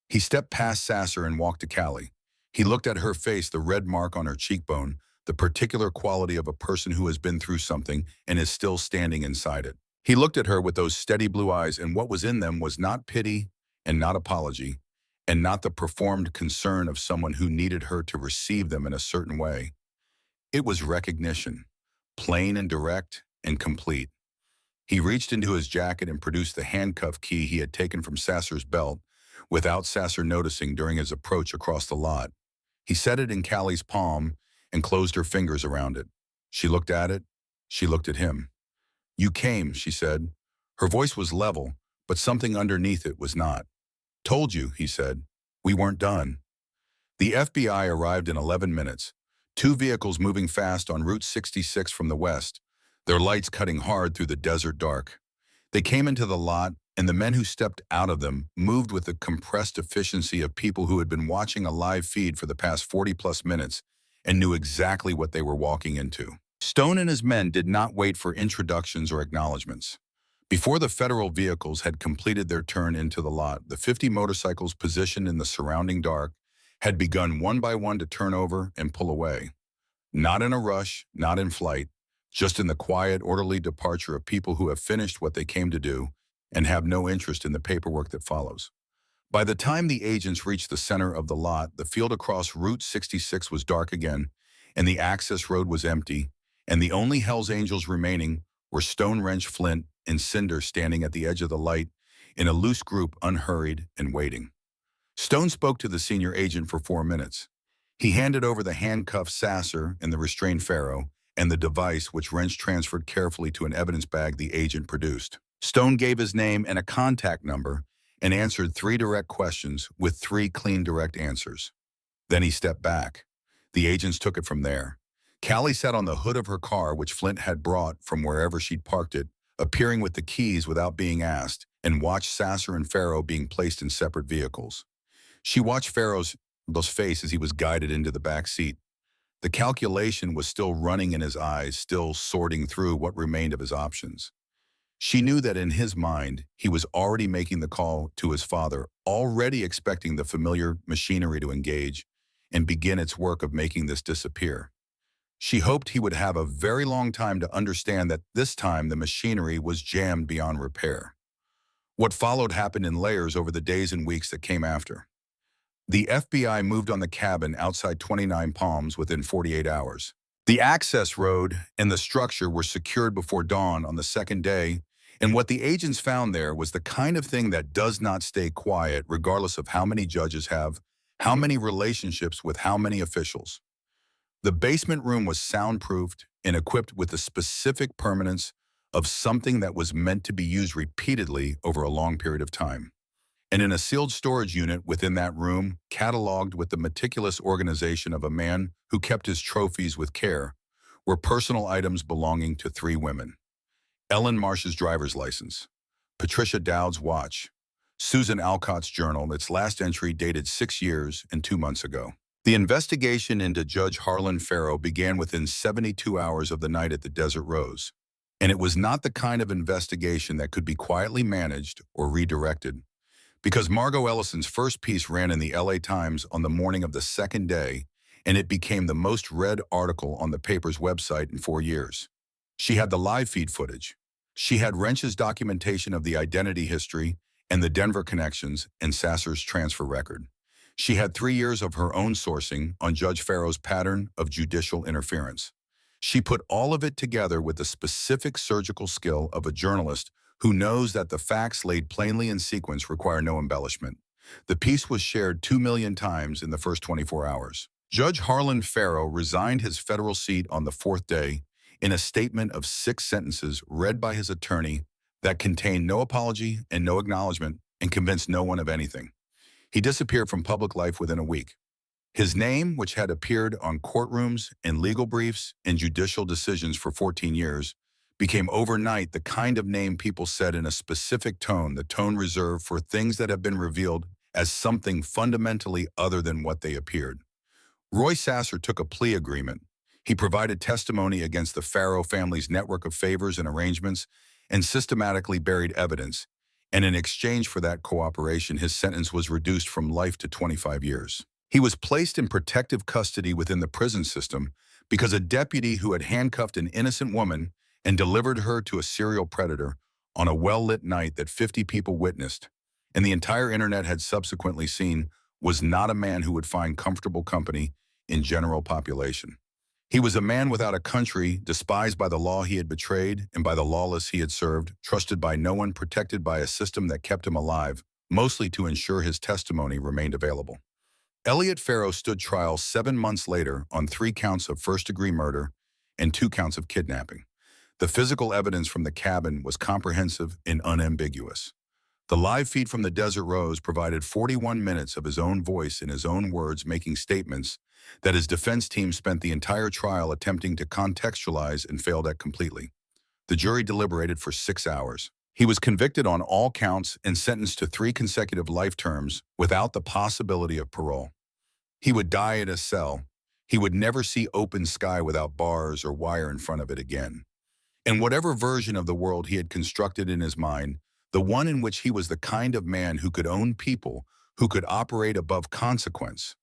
He stepped past Sasser and walked to Callie. He looked at her face, the red mark on her cheekbone, the particular quality of a person who has been through something and is still standing inside it. He looked at her with those steady blue eyes, and what was in them was not pity and not apology, and not the performed concern of someone who needed her to receive them in a certain way. It was recognition, plain and direct and complete. He reached into his jacket and produced the handcuff key he had taken from Sasser's belt, without Sasser noticing during his approach across the lot. He set it in Callie's palm and closed her fingers around it. She looked at it. She looked at him. "You came," she said. Her voice was level, but something underneath it was not. "Told you," he said. "We weren't done." The FBI arrived in 11 minutes, 2 vehicles moving fast on Route 66 from the west, their lights cutting hard through the desert dark. They came into the lot, and the men who stepped out of them moved with the compressed efficiency of people who had been watching a live feed for the past 40-plus minutes and knew exactly what they were walking into. Stone and his men did not wait for introductions or acknowledgments. Before the federal vehicles had completed their turn into the lot, the 50 motorcycles positioned in the surrounding dark had begun one by one to turn over and pull away. Not in a rush, not in flight, just in the quiet, orderly departure of people who have finished what they came to do and have no interest in the paperwork that follows. By the time the agents reached the center of the lot, the field across Route 66 was dark again, and the access road was empty, and the only Hells Angels remaining were Stone, Wrench, Flint, and Cinder standing at the edge of the light in a loose group, unhurried and waiting. Stone spoke to the senior agent for 4 minutes. He handed over the handcuffed Sasser and the restrained Farrow, and the device which Wrench transferred carefully to an evidence bag the agent produced. Stone gave his name and a contact number and answered 3 direct questions with 3 clean, direct answers. Then he stepped back. The agents took it from there. Callie sat on the hood of her car, which Flint had brought from wherever she'd parked it, appearing with the keys without being asked, and watched Sasser and Farrow being placed in separate vehicles. She watched Farrow's face as he was guided into the back seat. The calculation was still running in his eyes, still sorting through what remained of his options. She knew that in his mind, he was already making the call to his father, already expecting the familiar machinery to engage and begin its work of making this disappear. She hoped he would have a very long time to understand that this time the machinery was jammed beyond repair. What followed happened in layers over the days and weeks that came after. The FBI moved on the cabin outside 29 Palms within 48 hours. The access road and the structure were secured before dawn on the second day, and what the agents found there was the kind of thing that does not stay quiet regardless of how many judges have, how many relationships with how many officials. The basement room was soundproofed and equipped with the specific permanence of something that was meant to be used repeatedly over a long period of time. And in a sealed storage unit within that room, cataloged with the meticulous organization of a man who kept his trophies with care, were personal items belonging to 3 women. Ellen Marsh's driver's license, Patricia Dowd's watch, Susan Alcott's journal, its last entry dated 6 years and 2 months ago. The investigation into Judge Harlan Farrow began within 72 hours of the night at the Desert Rose. And it was not the kind of investigation that could be quietly managed or redirected. Because Margot Ellison's first piece ran in the LA Times on the morning of the second day, and it became the most read article on the paper's website in 4 years. She had the live feed footage. She had Wrench's documentation of the identity history and the Denver connections and Sasser's transfer record. She had 3 years of her own sourcing on Judge Farrow's pattern of judicial interference. She put all of it together with the specific surgical skill of a journalist who knows that the facts laid plainly in sequence require no embellishment. The piece was shared 2 million times in the first 24 hours. Judge Harlan Farrow resigned his federal seat on the fourth day in a statement of 6 sentences read by his attorney that contained no apology and no acknowledgement and convinced no one of anything. He disappeared from public life within a week. His name, which had appeared on courtrooms and legal briefs and judicial decisions for 14 years, became overnight the kind of name people said in a specific tone, the tone reserved for things that have been revealed as something fundamentally other than what they appeared. Roy Sasser took a plea agreement. He provided testimony against the Farrow family's network of favors and arrangements and systematically buried evidence. And in exchange for that cooperation, his sentence was reduced from life to 25 years. He was placed in protective custody within the prison system because a deputy who had handcuffed an innocent woman and delivered her to a serial predator on a well-lit night that 50 people witnessed, and the entire internet had subsequently seen, was not a man who would find comfortable company in general population. He was a man without a country, despised by the law he had betrayed and by the lawless he had served, trusted by no one, protected by a system that kept him alive, mostly to ensure his testimony remained available. Elliot Farrow stood trial 7 months later on 3 counts of first-degree murder and 2 counts of kidnapping. The physical evidence from the cabin was comprehensive and unambiguous. The live feed from the Desert Rose provided 41 minutes of his own voice in his own words, making statements that his defense team spent the entire trial attempting to contextualize and failed at completely. The jury deliberated for 6 hours. He was convicted on all counts and sentenced to 3 consecutive life terms without the possibility of parole. He would die in a cell. He would never see open sky without bars or wire in front of it again. In whatever version of the world he had constructed in his mind, the one in which he was the kind of man who could own people, who could operate above consequence,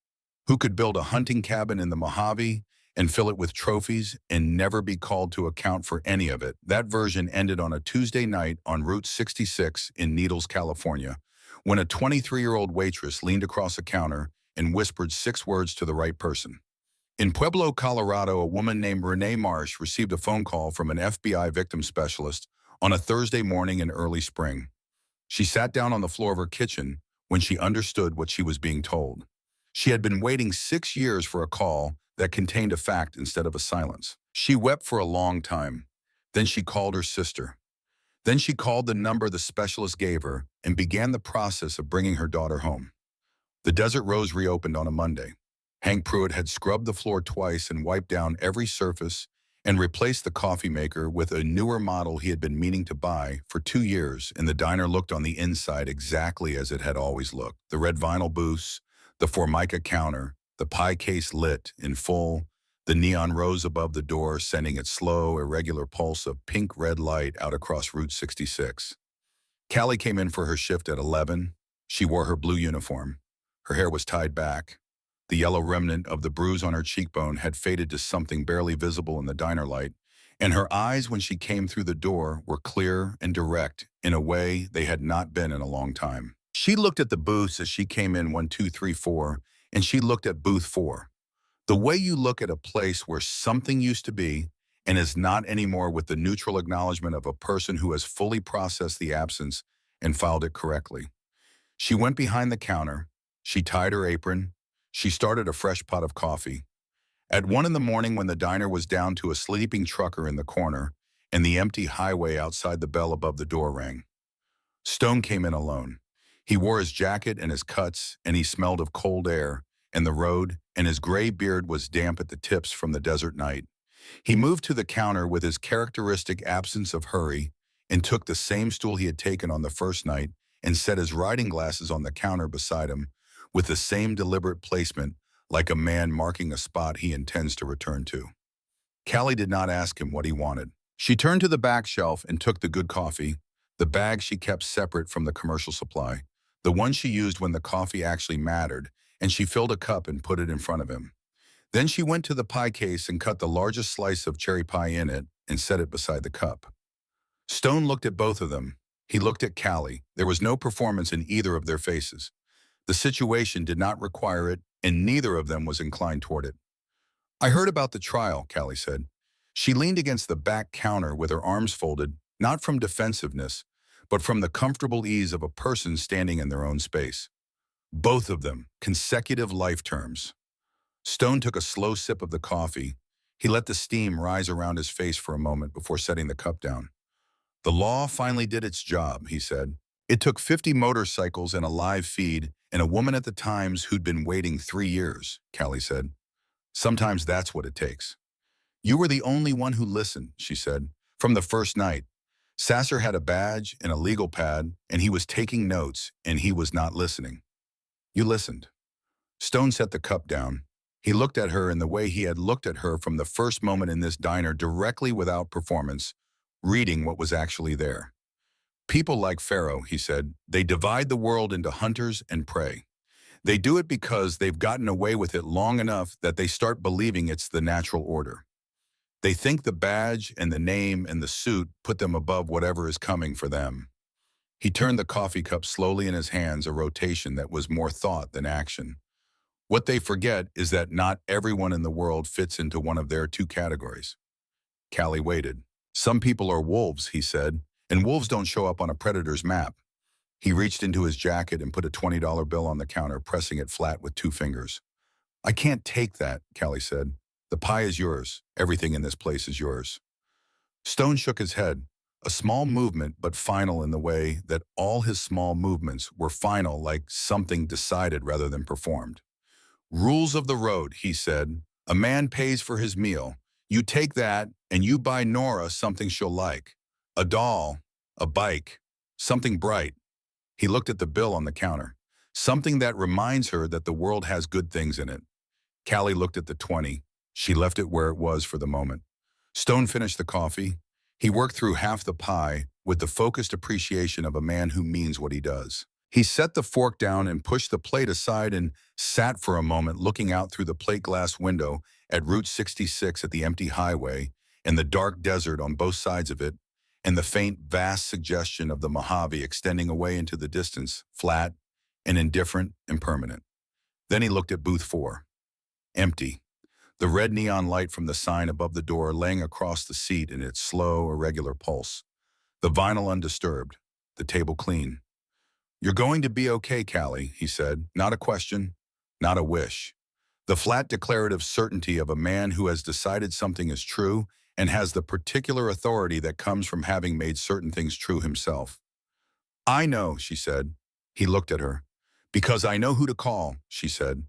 who could build a hunting cabin in the Mojave and fill it with trophies and never be called to account for any of it. That version ended on a Tuesday night on Route 66 in Needles, California, when a 23-year-old waitress leaned across a counter and whispered 6 words to the right person. In Pueblo, Colorado, a woman named Renee Marsh received a phone call from an FBI victim specialist on a Thursday morning in early spring. She sat down on the floor of her kitchen when she understood what she was being told. She had been waiting 6 years for a call that contained a fact instead of a silence. She wept for a long time. Then she called her sister. Then she called the number the specialist gave her and began the process of bringing her daughter home. The Desert Rose reopened on a Monday. Hank Pruitt had scrubbed the floor twice and wiped down every surface and replaced the coffee maker with a newer model he had been meaning to buy for 2 years, and the diner looked on the inside exactly as it had always looked. The red vinyl booths, the Formica counter, the pie case lit in full, the neon rose above the door sending its slow, irregular pulse of pink-red light out across Route 66. Callie came in for her shift at 11. She wore her blue uniform. Her hair was tied back. The yellow remnant of the bruise on her cheekbone had faded to something barely visible in the diner light, and her eyes when she came through the door were clear and direct in a way they had not been in a long time. She looked at the booths as she came in 1, 2, 3, 4, and she looked at booth 4. The way you look at a place where something used to be and is not anymore, with the neutral acknowledgement of a person who has fully processed the absence and filed it correctly. She went behind the counter. She tied her apron. She started a fresh pot of coffee. At 1 in the morning, when the diner was down to a sleeping trucker in the corner and the empty highway outside the bell above the door rang, Stone came in alone. He wore his jacket and his cuts, and he smelled of cold air and the road, and his gray beard was damp at the tips from the desert night. He moved to the counter with his characteristic absence of hurry and took the same stool he had taken on the first night and set his riding glasses on the counter beside him with the same deliberate placement, like a man marking a spot he intends to return to. Callie did not ask him what he wanted. She turned to the back shelf and took the good coffee, the bag she kept separate from the commercial supply, the one she used when the coffee actually mattered, and she filled a cup and put it in front of him. Then she went to the pie case and cut the largest slice of cherry pie in it and set it beside the cup. Stone looked at both of them. He looked at Callie. There was no performance in either of their faces. The situation did not require it, and neither of them was inclined toward it. I heard about the trial, Callie said. She leaned against the back counter with her arms folded, not from defensiveness, but from the comfortable ease of a person standing in their own space. Both of them, consecutive life terms. Stone took a slow sip of the coffee. He let the steam rise around his face for a moment before setting the cup down. The law finally did its job, he said. It took 50 motorcycles and a live feed and a woman at the Times who'd been waiting 3 years, Callie said. Sometimes that's what it takes. You were the only one who listened, she said, from the first night. Sasser had a badge and a legal pad, and he was taking notes, and he was not listening. You listened. Stone set the cup down. He looked at her in the way he had looked at her from the first moment in this diner, directly without performance, reading what was actually there. People like Pharaoh, he said, they divide the world into hunters and prey. They do it because they've gotten away with it long enough that they start believing it's the natural order. They think the badge and the name and the suit put them above whatever is coming for them. He turned the coffee cup slowly in his hands, a rotation that was more thought than action. What they forget is that not everyone in the world fits into one of their two categories. Callie waited. Some people are wolves, he said, and wolves don't show up on a predator's map. He reached into his jacket and put a $20 bill on the counter, pressing it flat with 2 fingers. I can't take that, Callie said. The pie is yours. Everything in this place is yours. Stone shook his head, a small movement but final in the way that all his small movements were final, like something decided rather than performed. Rules of the road, he said. A man pays for his meal. You take that and you buy Nora something she'll like. A doll, a bike, something bright. He looked at the bill on the counter. Something that reminds her that the world has good things in it. Callie looked at the 20. She left it where it was for the moment. Stone finished the coffee. He worked through half the pie with the focused appreciation of a man who means what he does. He set the fork down and pushed the plate aside and sat for a moment looking out through the plate glass window at Route 66 at the empty highway and the dark desert on both sides of it, and the faint, vast suggestion of the Mojave extending away into the distance, flat and indifferent and permanent. Then he looked at booth 4. Empty. The red neon light from the sign above the door laying across the seat in its slow, irregular pulse. The vinyl undisturbed. The table clean. You're going to be okay, Callie, he said. Not a question, not a wish. The flat declarative certainty of a man who has decided something is true and has the particular authority that comes from having made certain things true himself. I know, she said. He looked at her. Because I know who to call, she said.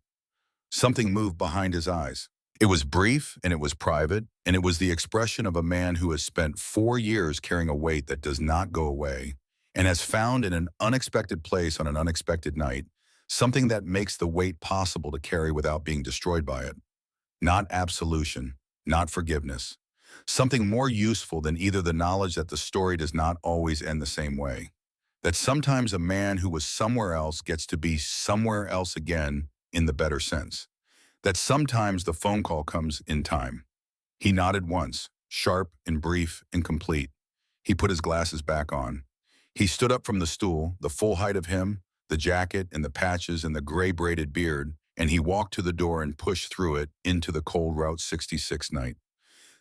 Something moved behind his eyes. It was brief and it was private, and it was the expression of a man who has spent 4 years carrying a weight that does not go away and has found in an unexpected place on an unexpected night something that makes the weight possible to carry without being destroyed by it. Not absolution, not forgiveness. Something more useful than either the knowledge that the story does not always end the same way. That sometimes a man who was somewhere else gets to be somewhere else again in the better sense. That sometimes the phone call comes in time. He nodded once, sharp and brief and complete. He put his glasses back on. He stood up from the stool, the full height of him, the jacket and the patches and the gray braided beard, and he walked to the door and pushed through it into the cold Route 66 night.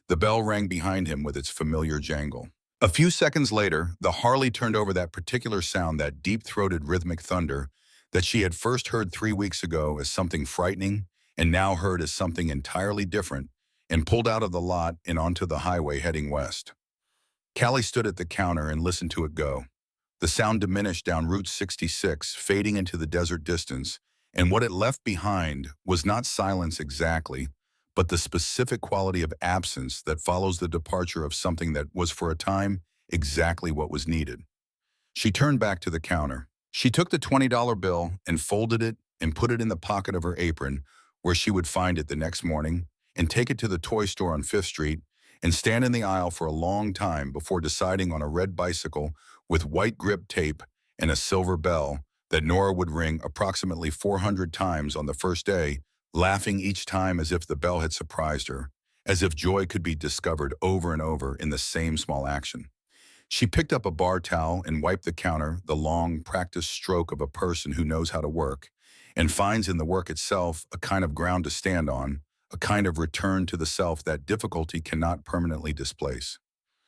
The bell rang behind him with its familiar jangle. A few seconds later, the Harley turned over that particular sound, that deep-throated rhythmic thunder that she had first heard 3 weeks ago as something frightening and now heard as something entirely different, and pulled out of the lot and onto the highway heading west. Callie stood at the counter and listened to it go. The sound diminished down Route 66, fading into the desert distance, and what it left behind was not silence exactly, but the specific quality of absence that follows the departure of something that was for a time exactly what was needed. She turned back to the counter. She took the $20 bill and folded it and put it in the pocket of her apron where she would find it the next morning, and take it to the toy store on 5th Street and stand in the aisle for a long time before deciding on a red bicycle with white grip tape and a silver bell that Nora would ring approximately 400 times on the first day, laughing each time as if the bell had surprised her, as if joy could be discovered over and over in the same small action. She picked up a bar towel and wiped the counter, the long, practiced stroke of a person who knows how to work, and finds in the work itself a kind of ground to stand on, a kind of return to the self that difficulty cannot permanently displace.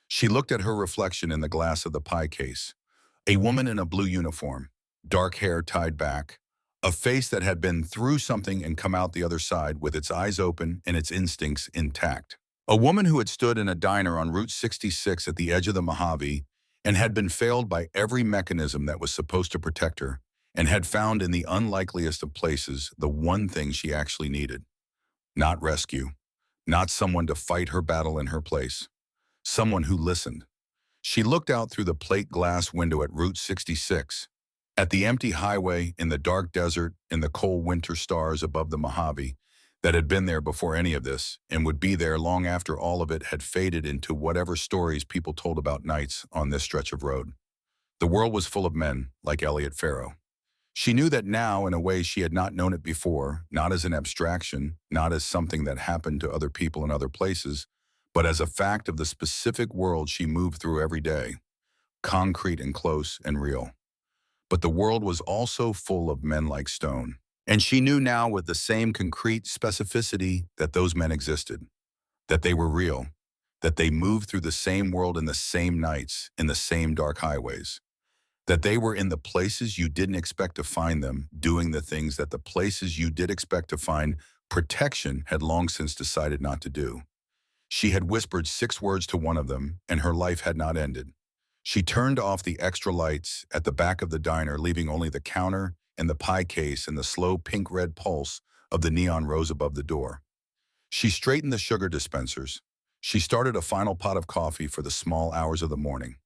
She looked at her reflection in the glass of the pie case. A woman in a blue uniform, dark hair tied back, a face that had been through something and come out the other side with its eyes open and its instincts intact. A woman who had stood in a diner on Route 66 at the edge of the Mojave and had been failed by every mechanism that was supposed to protect her and had found in the unlikeliest of places the one thing she actually needed. Not rescue, not someone to fight her battle in her place, someone who listened. She looked out through the plate glass window at Route 66, at the empty highway, in the dark desert, in the cold winter stars above the Mojave, that had been there before any of this, and would be there long after all of it had faded into whatever stories people told about nights on this stretch of road. The world was full of men, like Elliot Farrow. She knew that now in a way she had not known it before, not as an abstraction, not as something that happened to other people in other places, but as a fact of the specific world she moved through every day, concrete and close and real. But the world was also full of men like Stone. And she knew now with the same concrete specificity that those men existed, that they were real, that they moved through the same world in the same nights, in the same dark highways, that they were in the places you didn't expect to find them, doing the things that the places you did expect to find protection had long since decided not to do. She had whispered 6 words to one of them, and her life had not ended. She turned off the extra lights at the back of the diner, leaving only the counter and the pie case and the slow pink-red pulse of the neon rose above the door. She straightened the sugar dispensers. She started a final pot of coffee for the small hours of the morning.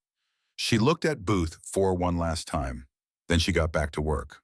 She looked at Booth 4 one last time. Then she got back to work.